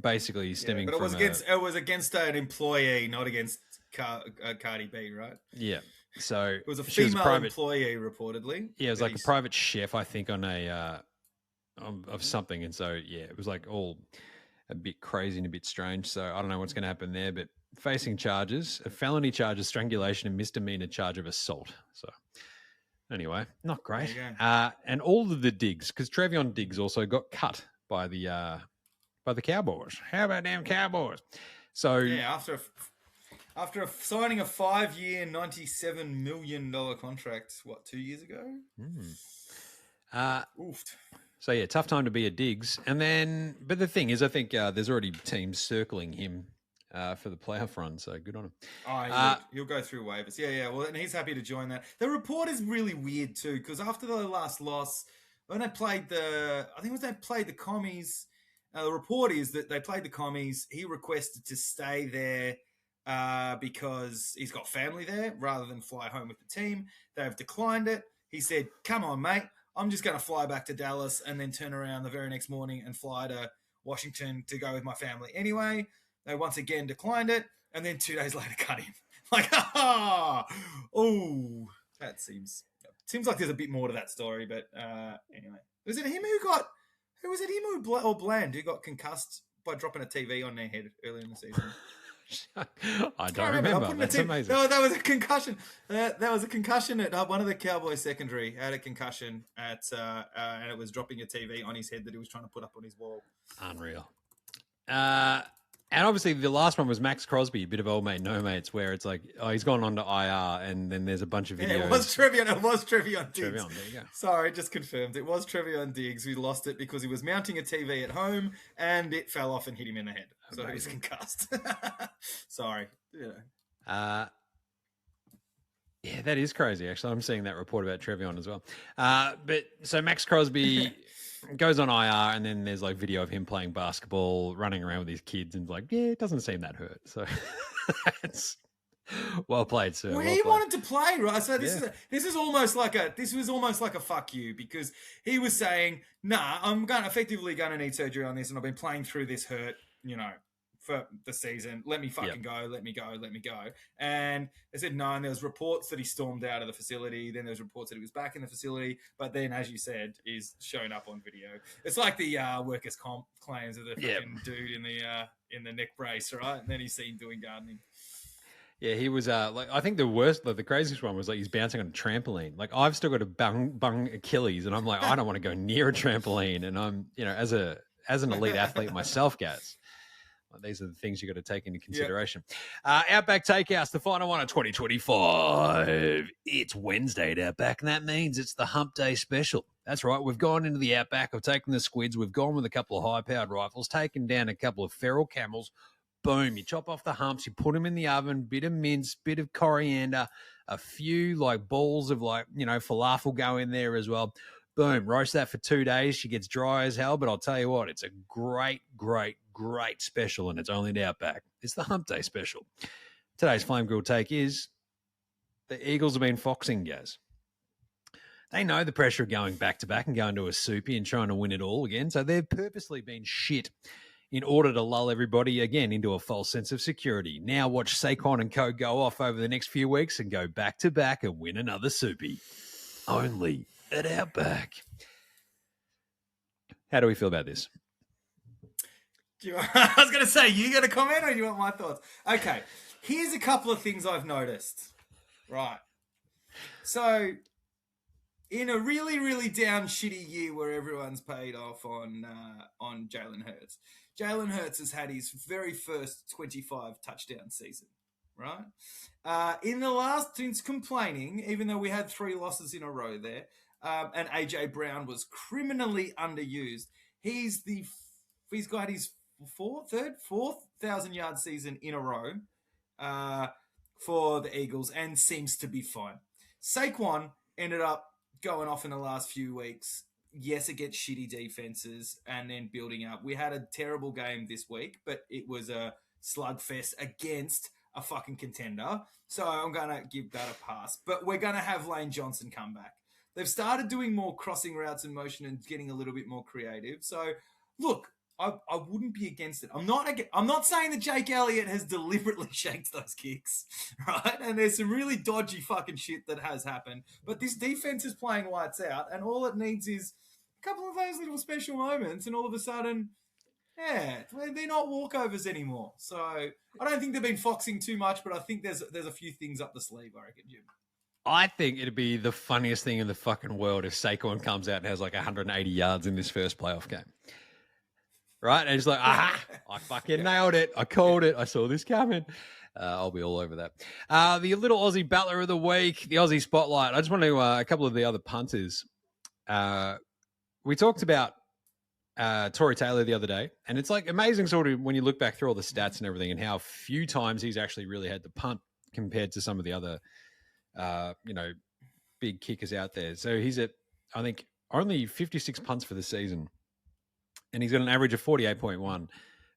Basically stemming from it was against an employee, not against Cardi B, right? Yeah. So it was a female employee, reportedly. Yeah, it was like a private chef, I think, on a of something, and so it was like all a bit crazy and a bit strange. So I don't know what's going to happen there, but facing charges, a felony charge of strangulation and misdemeanor charge of assault. So anyway, not great. And all of the Diggs, because Trevion Diggs also got cut by the Cowboys. How about damn Cowboys? So after signing a 5-year, $97 million contract, 2 years ago? Oofed. So tough time to be a Diggs. And then, but the thing is, I think there's already teams circling him for the playoff run. So good on him. He'll go through waivers. Yeah. Well, and he's happy to join that. The report is really weird too, because after the last loss, when they played the Commies. The report is that they played the Commies. He requested to stay there because he's got family there rather than fly home with the team. They've declined it. He said, come on, mate. I'm just going to fly back to Dallas and then turn around the very next morning and fly to Washington to go with my family. Anyway, they once again declined it. And then 2 days later, cut him. Like, that seems like there's a bit more to that story. But anyway, was it him who got Who was it, him or Bland, who got concussed by dropping a TV on their head earlier in the season? I don't remember. That's amazing. No, that was a concussion. That was a concussion at one of the Cowboys secondary had a concussion at, and it was dropping a TV on his head that he was trying to put up on his wall. Unreal. And obviously the last one was Max Crosby, a bit of old mate, no mates, where it's like, oh, he's gone on to IR, and then there's a bunch of videos. Yeah, it was Trevion Diggs. Trevion, there you go. Sorry, just confirmed. It was Trevion Diggs who lost it because he was mounting a TV at home, and it fell off and hit him in the head. So he was concussed. Sorry. Yeah. Yeah, that is crazy, actually. I'm seeing that report about Trevion as well. But so Max Crosby goes on IR, and then there's like video of him playing basketball, running around with his kids, and like, yeah, it doesn't seem that hurt. So that's well played, sir. Well, he wanted to play, right? So this was almost like a fuck you, because he was saying, nah, I'm effectively going to need surgery on this, and I've been playing through this hurt, for the season. Let me fucking go. Let me go. And they said no, and there was reports that he stormed out of the facility. Then there was reports that he was back in the facility. But then, as you said, he's shown up on video. It's like the workers' comp claims of the fucking dude in the neck brace, right? And then he's seen doing gardening. Yeah, he was I think the craziest one was like he's bouncing on a trampoline. Like I've still got a bung Achilles, and I'm like, I don't want to go near a trampoline. And I'm, as an elite athlete myself, Gaz. These are the things you got to take into consideration. Yep. Outback Takeouts, the final one of 2025. It's Wednesday at Outback, and that means it's the Hump Day special. That's right. We've gone into the Outback. We've taken the squids. We've gone with a couple of high-powered rifles, taken down a couple of feral camels. Boom. You chop off the humps. You put them in the oven. Bit of mince, bit of coriander, a few like balls of falafel go in there as well. Boom, roast that for 2 days. She gets dry as hell, but I'll tell you what, it's a great special, and it's only at Outback. It's the Hump Day special. Today's Flame Grill take is the Eagles have been foxing, Gaz. They know the pressure of going back-to-back and going to a soupy and trying to win it all again, so they've purposely been shit in order to lull everybody again into a false sense of security. Now watch Saquon and co go off over the next few weeks and go back-to-back and win another soupy. Only at Outback. How do we feel about this? I was going to say, you got to comment, or do you want my thoughts? Okay, here's a couple of things I've noticed. Right. So, in a really, really down shitty year where everyone's paid off on Jalen Hurts, Jalen Hurts has had his very first 25 touchdown season. Right? In the last, since complaining, even though we had 3 losses in a row there, and AJ Brown was criminally underused, he's got his fourth 1,000-yard season in a row for the Eagles, and seems to be fine. Saquon ended up going off in the last few weeks. Yes, against shitty defenses, and then building up. We had a terrible game this week, but it was a slugfest against a fucking contender. So I'm going to give that a pass. But we're going to have Lane Johnson come back. They've started doing more crossing routes in motion and getting a little bit more creative. So, look, I wouldn't be against it. I'm not saying that Jake Elliott has deliberately shanked those kicks, right? And there's some really dodgy fucking shit that has happened. But this defense is playing lights out, and all it needs is a couple of those little special moments, and all of a sudden, yeah, they're not walkovers anymore. So I don't think they've been foxing too much, but I think there's a few things up the sleeve, I reckon, Jim. I think it'd be the funniest thing in the fucking world if Saquon comes out and has like 180 yards in this first playoff game. Right? And he's like, aha, I fucking nailed it. I called it. I saw this coming. I'll be all over that. The little Aussie battler of the week, the Aussie spotlight. I just want to, a couple of the other punters. We talked about Torrey Taylor the other day, and it's like amazing sort of when you look back through all the stats and everything and how few times he's actually really had to punt compared to some of the other big kickers out there. So he's at, I think, only 56 punts for the season. And he's got an average of 48.1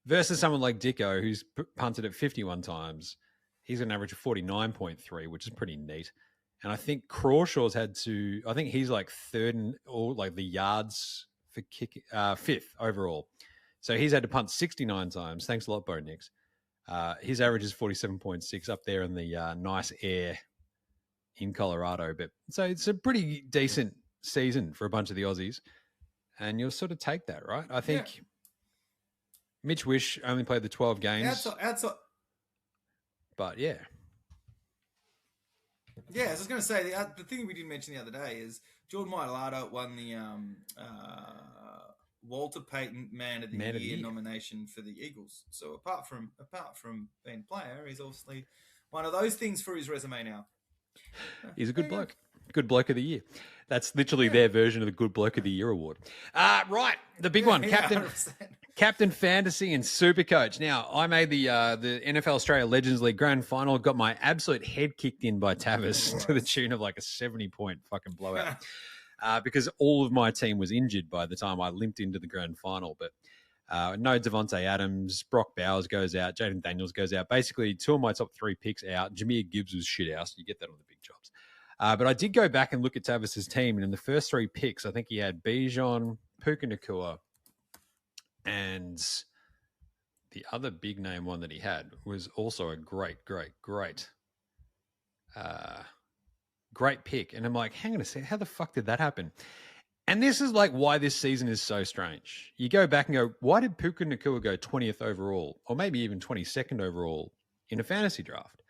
versus someone like Dicko, who's punted it 51 times. He's got an average of 49.3, which is pretty neat. And I think Crawshaw's I think he's like third in all, like the yards for kick, fifth overall. So he's had to punt 69 times. Thanks a lot, Bo Nix. His average is 47.6 up there in the nice air in Colorado. But so it's a pretty decent season for a bunch of the Aussies. and you'll sort of take that, right? I think Mitch Wish only played the 12 games. Outside. But, yeah. Yeah, I was going to say, the thing we didn't mention the other day is Jordan Mailata won the Walter Payton Man of the Year nomination for the Eagles. So apart from being a player, he's obviously one of those things for his resume now. He's a good bloke. Good bloke of the year. That's literally their version of the Good Bloke of the Year award. Right, the big one, Captain Fantasy and Supercoach. Now, I made the NFL Straya Legends League Grand Final. Got my absolute head kicked in by Tavis to the tune of like a 70-point fucking blowout because all of my team was injured by the time I limped into the Grand Final. But no Devontae Adams, Brock Bowers goes out, Jaden Daniels goes out. Basically, 2 of my top 3 picks out. Jameer Gibbs was shit house. You get that on the big jobs. But I did go back and look at Tavis's team, and in the first 3 picks, I think he had Bijan, Puka Nacua, and the other big name one that he had was also a great pick. And I'm like, hang on a second, how the fuck did that happen? And this is like why this season is so strange. You go back and go, why did Puka Nacua go 20th overall, or maybe even 22nd overall in a fantasy draft?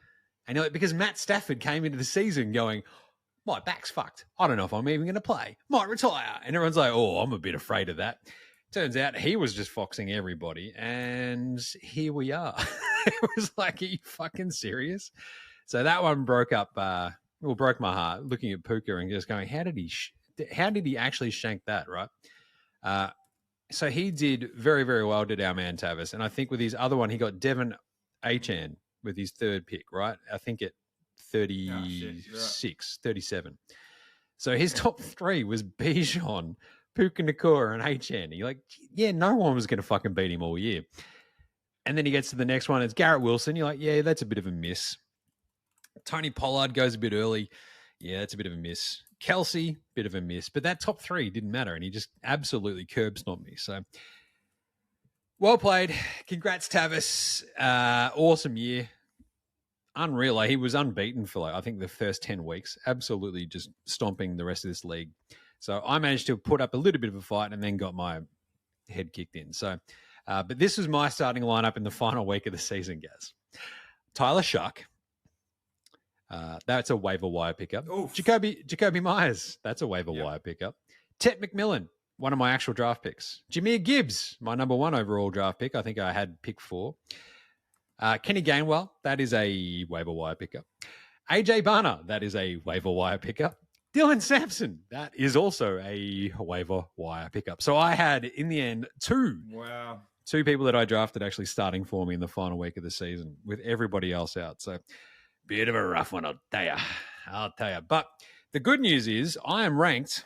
And you're like, because Matt Stafford came into the season going, my back's fucked. I don't know if I'm even going to play. Might retire. And everyone's like, oh, I'm a bit afraid of that. Turns out he was just foxing everybody. And here we are. It was like, are you fucking serious? So that one broke my heart looking at Puka and just going, how did he actually shank that, right? So he did very, very well, did our man Tavis. And I think with his other one, he got Devon Achane with his 3rd pick, right? I think at 36, 37. So his top 3 was Bijan, Puka Nacua, and Achane. You're like, yeah, no one was going to fucking beat him all year. And then he gets to the next one. It's Garrett Wilson. You're like, yeah, that's a bit of a miss. Tony Pollard goes a bit early. Yeah, that's a bit of a miss. Kelsey, bit of a miss. But that top 3 didn't matter, and he just absolutely curb stomped me. So well played. Congrats, Tavis. Awesome year. Unreal. He was unbeaten for I think the first 10 weeks. Absolutely just stomping the rest of this league. So I managed to put up a little bit of a fight and then got my head kicked in. So, but this was my starting lineup in the final week of the season, guys. Tyler Shuck. That's a waiver wire pickup. Oof. Jacoby Myers. That's a waiver wire pickup. Tet McMillan, one of my actual draft picks. Jameer Gibbs, my number 1 overall draft pick. I think I had pick 4. Kenny Gainwell, that is a waiver wire pickup. AJ Barner, that is a waiver wire pickup. Dylan Sampson, that is also a waiver wire pickup. So I had, in the end, 2 people that I drafted actually starting for me in the final week of the season with everybody else out. So bit of a rough one, I'll tell you. But the good news is I am ranked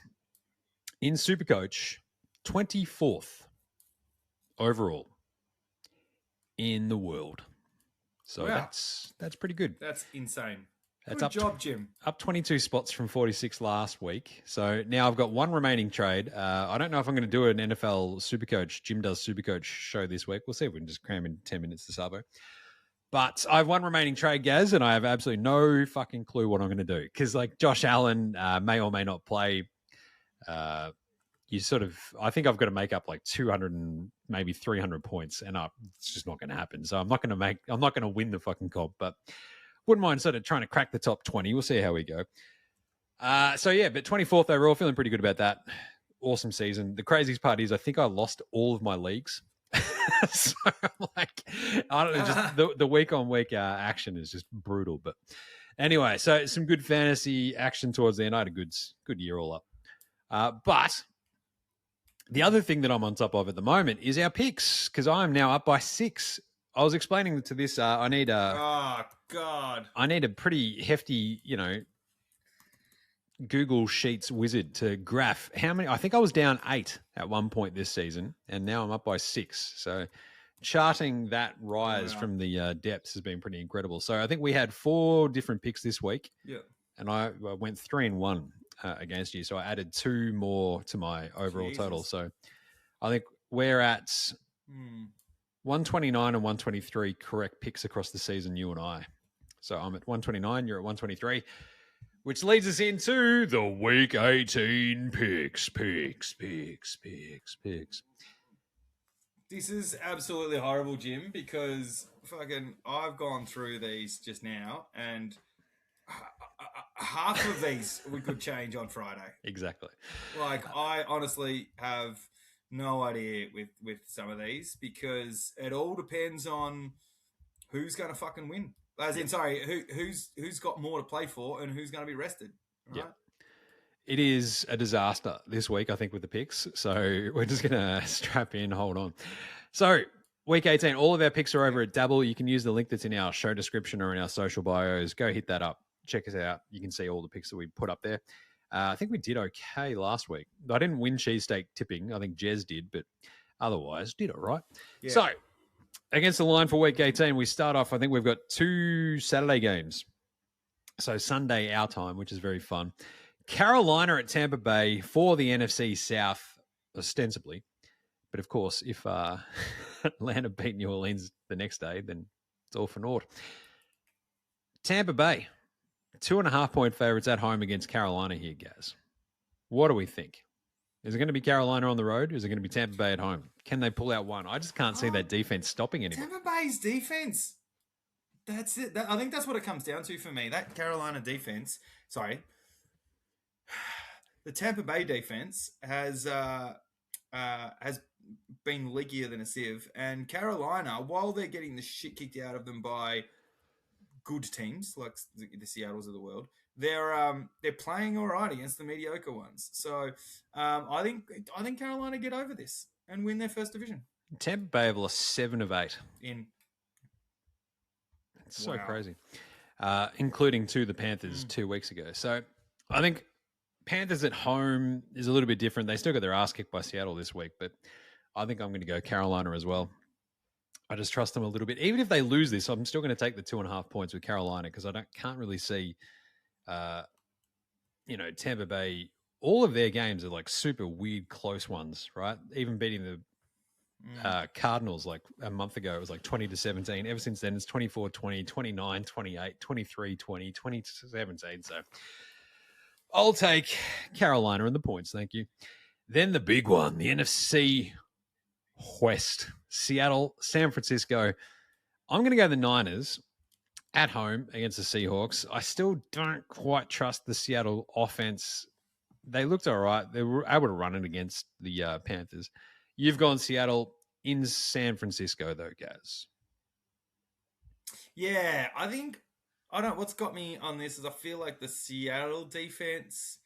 in Supercoach 24th overall in the world. So that's pretty good. That's insane. That's good job, Jim. Up 22 spots from 46 last week. So now I've got 1 remaining trade. I don't know if I'm going to do an NFL Supercoach, Jim Does Supercoach show this week. We'll see if we can just cram in 10 minutes to Sabo. But I have 1 remaining trade, Gaz, and I have absolutely no fucking clue what I'm going to do. Because like Josh Allen may or may not play. I think I've got to make up like 200 and maybe 300 points, and it's just not going to happen. So I'm not going to win the fucking comp, but wouldn't mind sort of trying to crack the top 20. We'll see how we go. But 24th overall, feeling pretty good about that. Awesome season. The craziest part is I think I lost all of my leagues. So I'm like, I don't know, just the week on week action is just brutal. But anyway, so some good fantasy action towards the end. I had a good year all up. But the other thing that I'm on top of at the moment is our picks, because I'm now up by 6. I was explaining to this. I need a pretty hefty, Google Sheets wizard to graph how many. I think I was down 8 at one point this season, and now I'm up by 6. So charting that rise from the depths has been pretty incredible. So I think we had 4 different picks this week. Yeah, and I went 3-1 against you. So I added 2 more to my overall total. So I think we're at 129 and 123 correct picks across the season, you and I. So I'm at 129, you're at 123. Which leads us into the Week 18 picks. This is absolutely horrible, Jim, because I've gone through these just now, and half of these we could change on Friday. Exactly. Like, I honestly have no idea with some of these, because it all depends on who's going to fucking win. As in, sorry, who's got more to play for and who's going to be rested. Right? Yeah. It is a disaster this week, I think, with the picks. So we're just going to strap in, hold on. So week 18, all of our picks are over at Dabble. You can use the link that's in our show description or in our social bios. Go hit that up. Check us out. You can see all the picks that we put up there. I think we did okay last week. I didn't win cheesesteak tipping. I think Jez did, but otherwise did all right. Yeah. So against the line for week 18, we start off, I think we've got 2 Saturday games. So Sunday, our time, which is very fun. Carolina at Tampa Bay for the NFC South, ostensibly. But of course, if Atlanta beat New Orleans the next day, then it's all for naught. Tampa Bay, 2.5-point favorites at home against Carolina here, Gaz. What do we think? Is it going to be Carolina on the road? Or is it going to be Tampa Bay at home? Can they pull out one? I just can't see that defense stopping anyone. Tampa Bay's defense. That's it. I think that's what it comes down to for me. That Carolina defense. Sorry. The Tampa Bay defense has been leakier than a sieve, and Carolina, while they're getting the shit kicked out of them by good teams like the Seattles of the world, they're playing all right against the mediocre ones. So I think Carolina get over this and win their first division. Tampa Bay have lost 7 of 8 in. It's so crazy, including to the Panthers 2 weeks ago. So I think Panthers at home is a little bit different. They still got their ass kicked by Seattle this week, but I think I'm going to go Carolina as well. I just trust them a little bit. Even if they lose this, I'm still going to take the 2.5 points with Carolina, because I can't really see, Tampa Bay. All of their games are like super weird, close ones, right? Even beating the Cardinals like a month ago, it was like 20-17. Ever since then, it's 24-20, 29-28, 23-20, 20-17. So I'll take Carolina and the points. Thank you. Then the big one, the NFC West, Seattle, San Francisco. I'm going to go the Niners at home against the Seahawks. I still don't quite trust the Seattle offense. They looked all right. They were able to run it against the Panthers. You've gone Seattle in San Francisco, though, Gaz. Yeah, what's got me on this is I feel like the Seattle defense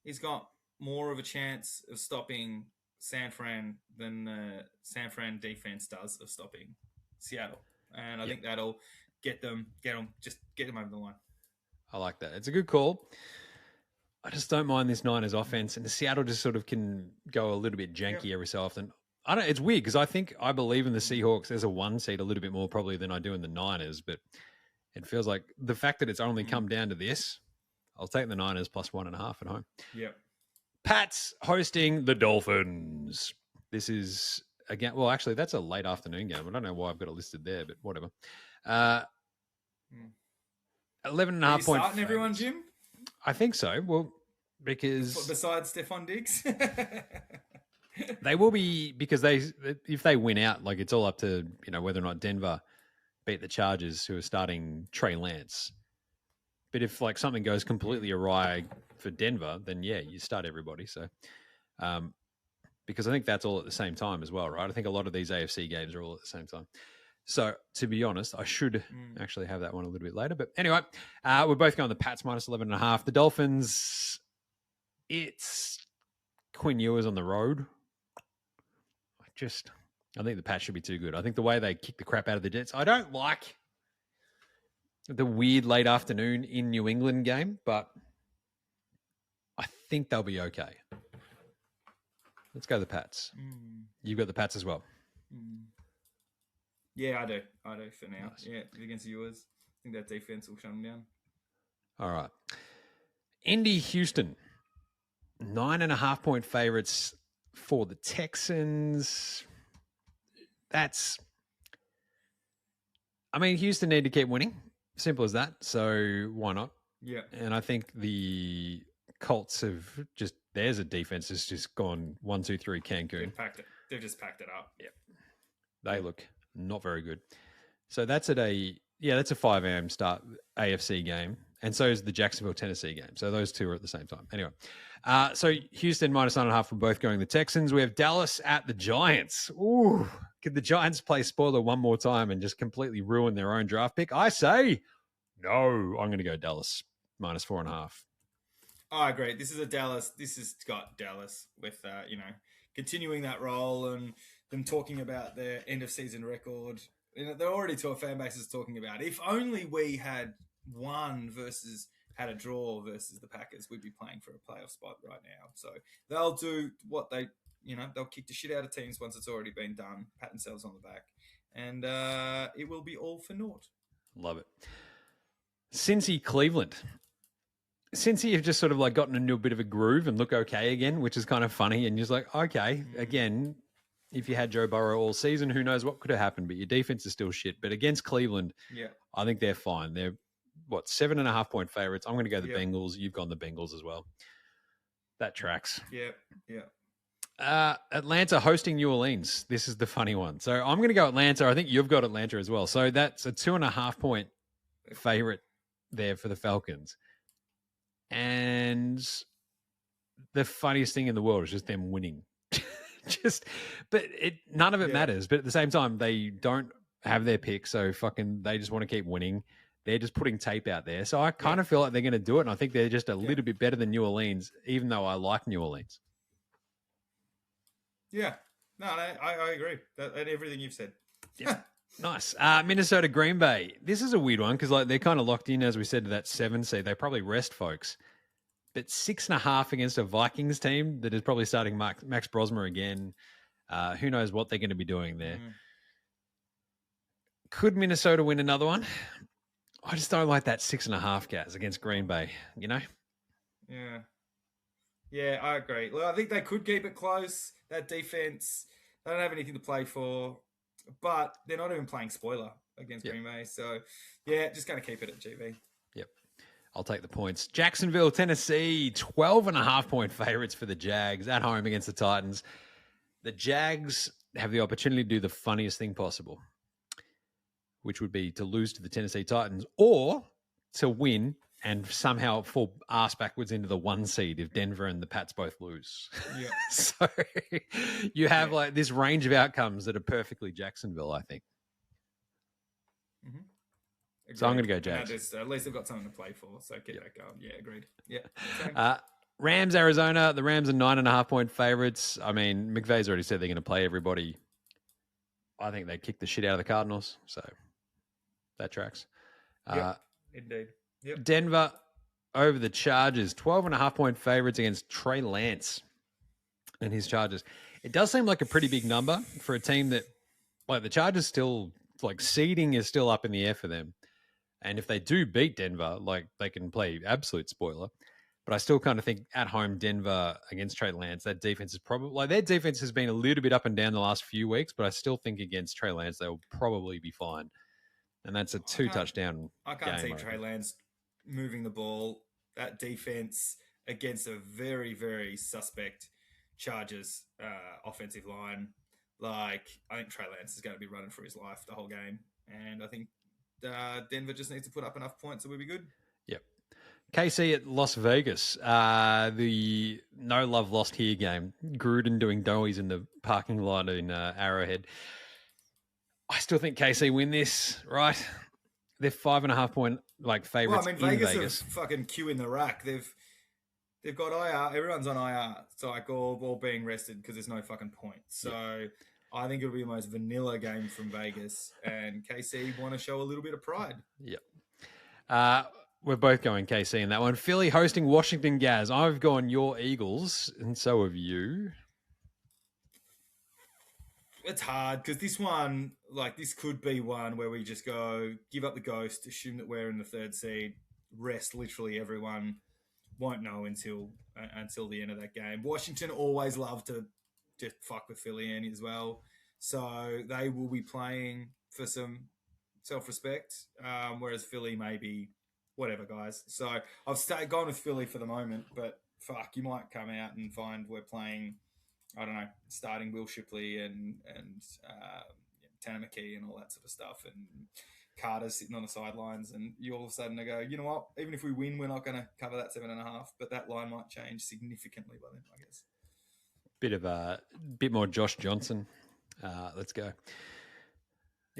has got more of a chance of stopping San Fran than the San Fran defense does of stopping Seattle. And I think that'll get them over the line. I like that. It's a good call. I just don't mind this Niners offense, and the Seattle just sort of can go a little bit janky every so often. It's weird because I believe in the Seahawks as a 1 seed a little bit more probably than I do in the Niners, but it feels like the fact that it's only come down to this, I'll take the Niners plus 1.5 at home. Yep. Pats hosting the Dolphins. This is, again, well, actually, that's a late afternoon game. I don't know why I've got it listed there, but whatever. 11.5 point. Starting everyone, Jim? I think so. Well, because besides Stefan Diggs, they will be, because if they win out, like it's all up to whether or not Denver beat the Chargers, who are starting Trey Lance. But if like something goes completely awry for Denver, then you start everybody. So, because I think that's all at the same time as well, right? I think a lot of these AFC games are all at the same time. So to be honest, I should actually have that one a little bit later. But anyway, we're both going the Pats minus 11.5. The Dolphins, it's Quinn Ewers on the road. I think the Pats should be too good. I think the way they kick the crap out of the Jets, I don't like the weird late afternoon in New England game, but I think they'll be okay. Let's go the Pats. You've got the Pats as well. Yeah, I do for now. Nice. Yeah, against the Ewers. I think that defense will shut them down. All right. Indy, Houston. 9.5 point favorites for the Texans. Houston need to keep winning. Simple as that. So why not? Yeah. And I think the Colts have just, there's a defense that's just gone 1, 2, 3 Cancun. They've just packed it up. Yep. They look not very good. So that's that's a 5 a.m. start AFC game. And so is the Jacksonville, Tennessee game. So those two are at the same time. Anyway, so Houston -9.5. We're both going the Texans. We have Dallas at the Giants. Ooh, could the Giants play spoiler one more time and just completely ruin their own draft pick? I say no. I'm going to go Dallas -4.5. I agree. This has got Dallas with, continuing that role and them talking about their end of season record. They're already fan bases talking about, if only we had won versus had a draw versus the Packers, we'd be playing for a playoff spot right now. So they'll do what they'll kick the shit out of teams once it's already been done, pat themselves on the back, and it will be all for naught. Love it. Cincy, Cleveland. Cincy have just sort of like gotten into a bit of a groove and look okay again, which is kind of funny. And you're just like, okay, again, if you had Joe Burrow all season, who knows what could have happened, but your defense is still shit. But against Cleveland, I think they're fine. They're 7.5 point favorites. I'm going to go the Bengals. You've gone the Bengals as well. That tracks. Yeah. Atlanta hosting New Orleans. This is the funny one. So I'm going to go Atlanta. I think you've got Atlanta as well. So that's a 2.5 point favorite there for the Falcons. And the funniest thing in the world is just them winning. None of it matters. But at the same time, they don't have their pick, so they just want to keep winning. They're just putting tape out there. So I kind of feel like they're going to do it, and I think they're just a little bit better than New Orleans, even though I like New Orleans. Yeah. No, I agree. And everything you've said. Yeah. Nice. Minnesota, Green Bay. This is a weird one because they're kind of locked in, as we said, to that 7 seed. They probably rest folks. But 6.5 against a Vikings team that is probably starting Max Brosmer again. Who knows what they're going to be doing there. Could Minnesota win another one? I just don't like that 6.5, Gaz, against Green Bay, Yeah. Yeah, I agree. Well, I think they could keep it close. That defense, they don't have anything to play for. But they're not even playing spoiler against Green Bay. So, just going to keep it at GB. Yep. I'll take the points. Jacksonville, Tennessee, 12.5 point favorites for the Jags at home against the Titans. The Jags have the opportunity to do the funniest thing possible, which would be to lose to the Tennessee Titans or to win and somehow fall ass backwards into the 1 seed if Denver and the Pats both lose. Yeah. So you have like this range of outcomes that are perfectly Jacksonville, I think. Mm-hmm. So I'm going to go Jags. At least they've got something to play for, so keep that going. Yeah, agreed. Yeah. Rams, Arizona. The Rams are 9.5 point favorites. I mean, McVay's already said they're going to play everybody. I think they kick the shit out of the Cardinals, so that tracks. Indeed. Yep. Denver over the Chargers, 12.5 point favorites against Trey Lance and his Chargers. It does seem like a pretty big number for a team that, like, the Chargers still, like, seeding is still up in the air for them. And if they do beat Denver, like, they can play absolute spoiler. But I still kind of think at home, Denver against Trey Lance, that defense is probably, like, their defense has been a little bit up and down the last few weeks, but I still think against Trey Lance, they'll probably be fine. And that's a 2-touchdown I can't game, see Trey Lance moving the ball. That defense against a very, very suspect Chargers offensive line. Like, I think Trey Lance is going to be running for his life the whole game. And I think Denver just needs to put up enough points so we'll be good. Yep. KC at Las Vegas. The no love lost here game. Gruden doing doughies in the parking lot in Arrowhead. I still think KC win this, right? They're 5.5 point favorites. Well, I mean, Vegas are fucking queuing the rack. They've got IR. Everyone's on IR. So all being rested because there's no fucking point. So I think it'll be the most vanilla game from Vegas, and KC want to show a little bit of pride. Yep. We're both going KC in that one. Philly hosting Washington, Gaz. I've gone your Eagles, and so have you. It's hard because this one, this could be one where we just go, give up the ghost, assume that we're in the 3rd seed, rest literally everyone, won't know until the end of that game. Washington always love to just fuck with Philly in as well. So they will be playing for some self-respect, whereas Philly maybe whatever, guys. So I've gone with Philly for the moment, but fuck, you might come out and find we're playing, I don't know, starting Will Shipley and Tanner McKee and all that sort of stuff, and Carter's sitting on the sidelines, and you all of a sudden go, you know what? Even if we win, we're not going to cover that 7.5, but that line might change significantly by then, I guess. Bit more Josh Johnson. Let's go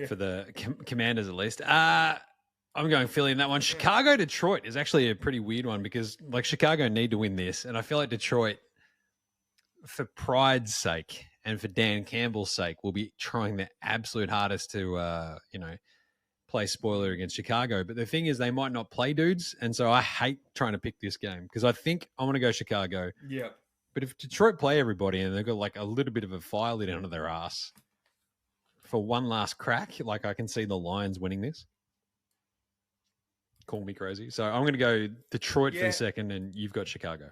for the Commanders at least. I'm going Philly in that one. Chicago Detroit is actually a pretty weird one because like Chicago need to win this, and I feel like Detroit, for pride's sake and for Dan Campbell's sake, will be trying their absolute hardest to play spoiler against Chicago. But the thing is, they might not play dudes, and so I hate trying to pick this game because I think I want to go Chicago. Yeah. But if Detroit play everybody and they've got like a little bit of a fire lit under their ass for one last crack, like I can see the Lions winning this. Call me crazy. So I'm going to go Detroit for the second, and you've got Chicago.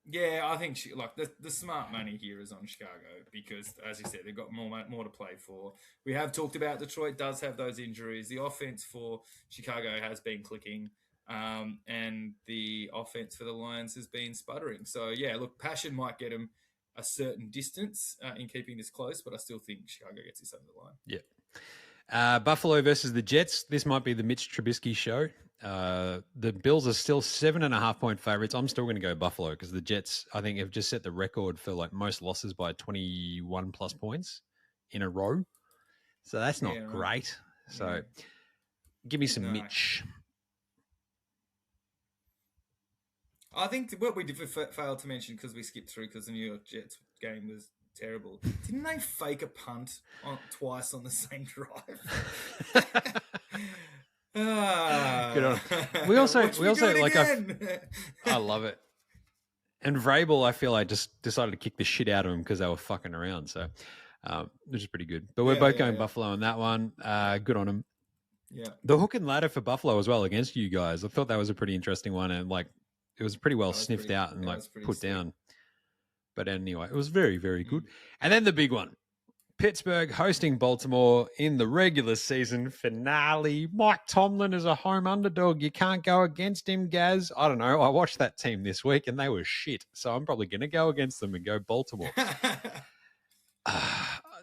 Yeah, I think the smart money here is on Chicago because, as you said, they've got more to play for. We have talked about Detroit does have those injuries. The offense for Chicago has been clicking, and the offense for the Lions has been sputtering. So, yeah, look, passion might get them a certain distance in keeping this close, but I still think Chicago gets this over the line. Yeah. Buffalo versus the Jets. This might be the Mitch Trubisky show. The Bills are still 7.5-point favorites. I'm still going to go Buffalo because the Jets, I think, have just set the record for like most losses by 21 plus points in a row. So that's not great. So give me some Mitch. I think what we failed to mention because we skipped through because the New York Jets game was terrible. Didn't they fake a punt twice on the same drive? Good on. We also like I love it. And Vrabel, I feel like just decided to kick the shit out of him because they were fucking around. So, which is pretty good. But we're both going Buffalo on that one. Good on them. Yeah. The hook and ladder for Buffalo as well against you guys. I thought that was a pretty interesting one, and like it was pretty well sniffed out and like put down. But anyway, it was very, very good. And then the big one. Pittsburgh hosting Baltimore in the regular season finale. Mike Tomlin is a home underdog. You can't go against him, Gaz. I don't know. I watched that team this week and they were shit. So I'm probably going to go against them and go Baltimore.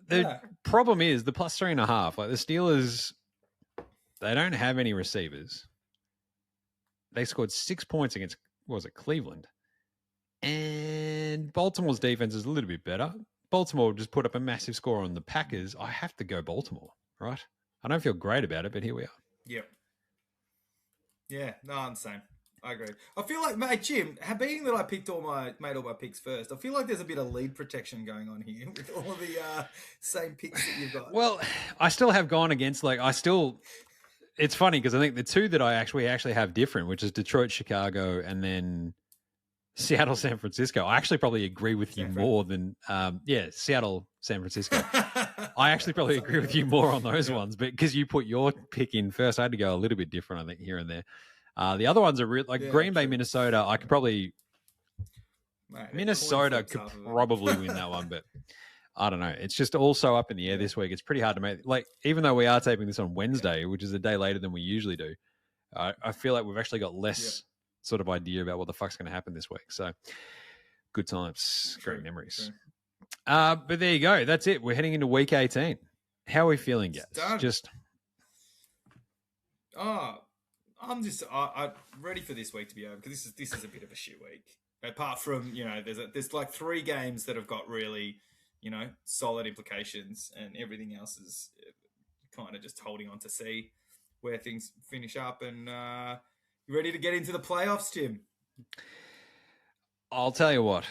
The problem is the plus 3.5. Like the Steelers, they don't have any receivers. They scored 6 points against, what was it, Cleveland? And Baltimore's defense is a little bit better. Baltimore just put up a massive score on the Packers. I have to go Baltimore, right? I don't feel great about it, but here we are. Yep. Yeah, no, I'm the same. I agree. I feel like, mate, Jim, being that I made all my picks first, I feel like there's a bit of lead protection going on here with all of the same picks that you've got. Well, I still have gone against, it's funny because I think the two that I actually have different, which is Detroit, Chicago, and then Seattle, San Francisco. I actually probably agree with you more than, Seattle, San Francisco. I actually probably agree with you more on those ones, but because you put your pick in first, I had to go a little bit different, I think, here and there. The other ones are real, Green Bay, Minnesota. I could probably, Minnesota could probably win that one, but I don't know. It's just also up in the air this week. It's pretty hard to make, even though we are taping this on Wednesday, which is a day later than we usually do, I feel like we've actually got less sort of idea about what the fuck's going to happen this week. So good times, great memories. But there you go. That's it. We're heading into week 18. How are we feeling, guys? I'm ready for this week to be over because this is a bit of a shit week. Apart from, there's like 3 games that have got really, solid implications, and everything else is kind of just holding on to see where things finish up. And you ready to get into the playoffs, Tim? I'll tell you what.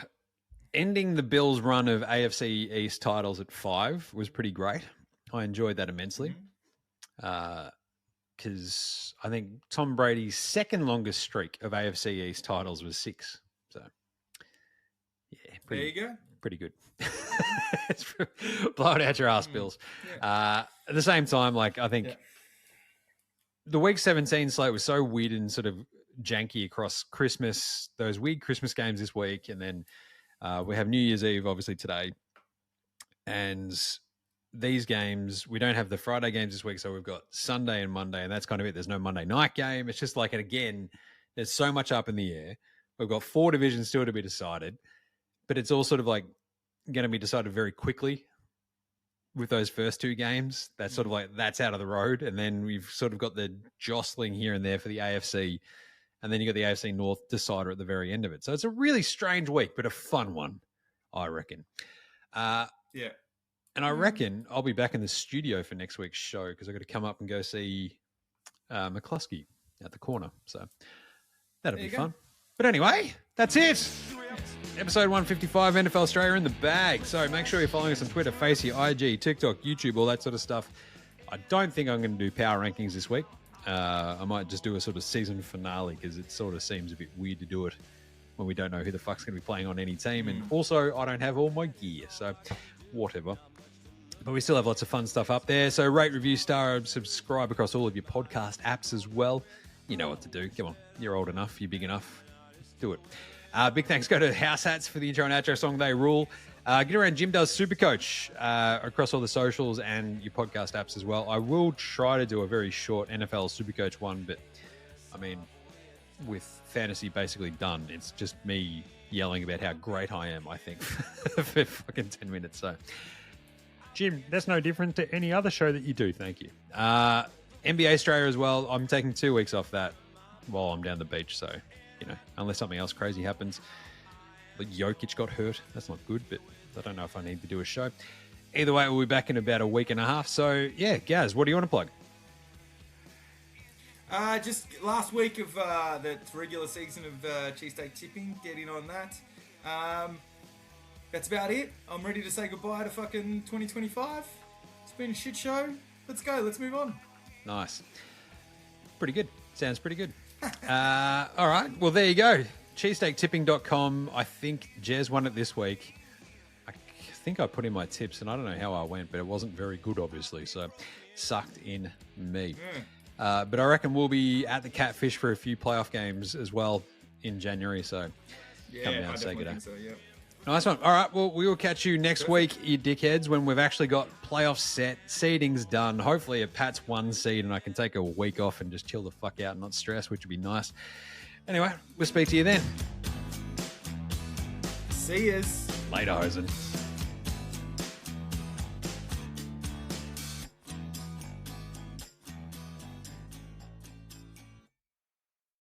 Ending the Bills' run of AFC East titles at 5 was pretty great. I enjoyed that immensely. Because I think Tom Brady's second longest streak of AFC East titles was 6. So, yeah. There you go. Pretty good. Blow it out your ass, Bills. At the same time, I think the Week 17 slate was so weird and sort of janky across Christmas, those weird Christmas games this week. And then we have New Year's Eve, obviously, today. And these games, we don't have the Friday games this week, so we've got Sunday and Monday, and that's kind of it. There's no Monday night game. It's just like, and again, there's so much up in the air. We've got 4 divisions still to be decided, but it's all sort of like going to be decided very quickly with those first 2 games. That's sort of like, that's out of the road. And then we've sort of got the jostling here and there for the AFC. And then you got the AFC North decider at the very end of it. So it's a really strange week, but a fun one, I reckon. Yeah. And I reckon I'll be back in the studio for next week's show because I've got to come up and go see McCluskey at the corner. So that'll be fun. But anyway, that's it. Episode 155, NFL Straya in the bag. So make sure you're following us on Twitter, Facey, IG, TikTok, YouTube, all that sort of stuff. I don't think I'm going to do power rankings this week. I might just do a sort of season finale because it sort of seems a bit weird to do it when we don't know who the fuck's going to be playing on any team. And also, I don't have all my gear, so whatever. But we still have lots of fun stuff up there. So rate, review, star, subscribe across all of your podcast apps as well. You know what to do. Come on. You're old enough. You're big enough. Do it. Big thanks go to House Hats for the intro and outro song. They rule. Get around Jim does Supercoach across all the socials and your podcast apps as well. I will try to do a very short NFL Supercoach one, but I mean, with fantasy basically done, it's just me yelling about how great I am, I think, for fucking 10 minutes. So, Jim, that's no different to any other show that you do. Thank you. NBA Straya as well. I'm taking 2 weeks off that while I'm down the beach. So, you know, unless something else crazy happens. Like Jokic got hurt. That's not good, but I don't know if I need to do a show. Either way, we'll be back in about a week and a half. So, yeah, Gaz, what do you want to plug? Just last week of the regular season of cheesesteak tipping. Get in on that. That's about it. I'm ready to say goodbye to fucking 2025. It's been a shit show. Let's go. Let's move on. Nice. Pretty good. Sounds pretty good. All right. Well, there you go. Cheesesteaktipping.com. I think Jez won it this week. I think I put in my tips, and I don't know how I went, but it wasn't very good, obviously. So, sucked in me. But I reckon we'll be at the Catfish for a few playoff games as well in January. So, come down and say good day. So, yeah. Nice one. All right. Well, we will catch you next week, you dickheads, when we've actually got playoffs set, seeding's done. Hopefully, a Pat's 1 seed, and I can take a week off and just chill the fuck out and not stress, which would be nice. Anyway, we'll speak to you then. See yous. Later, Hosen.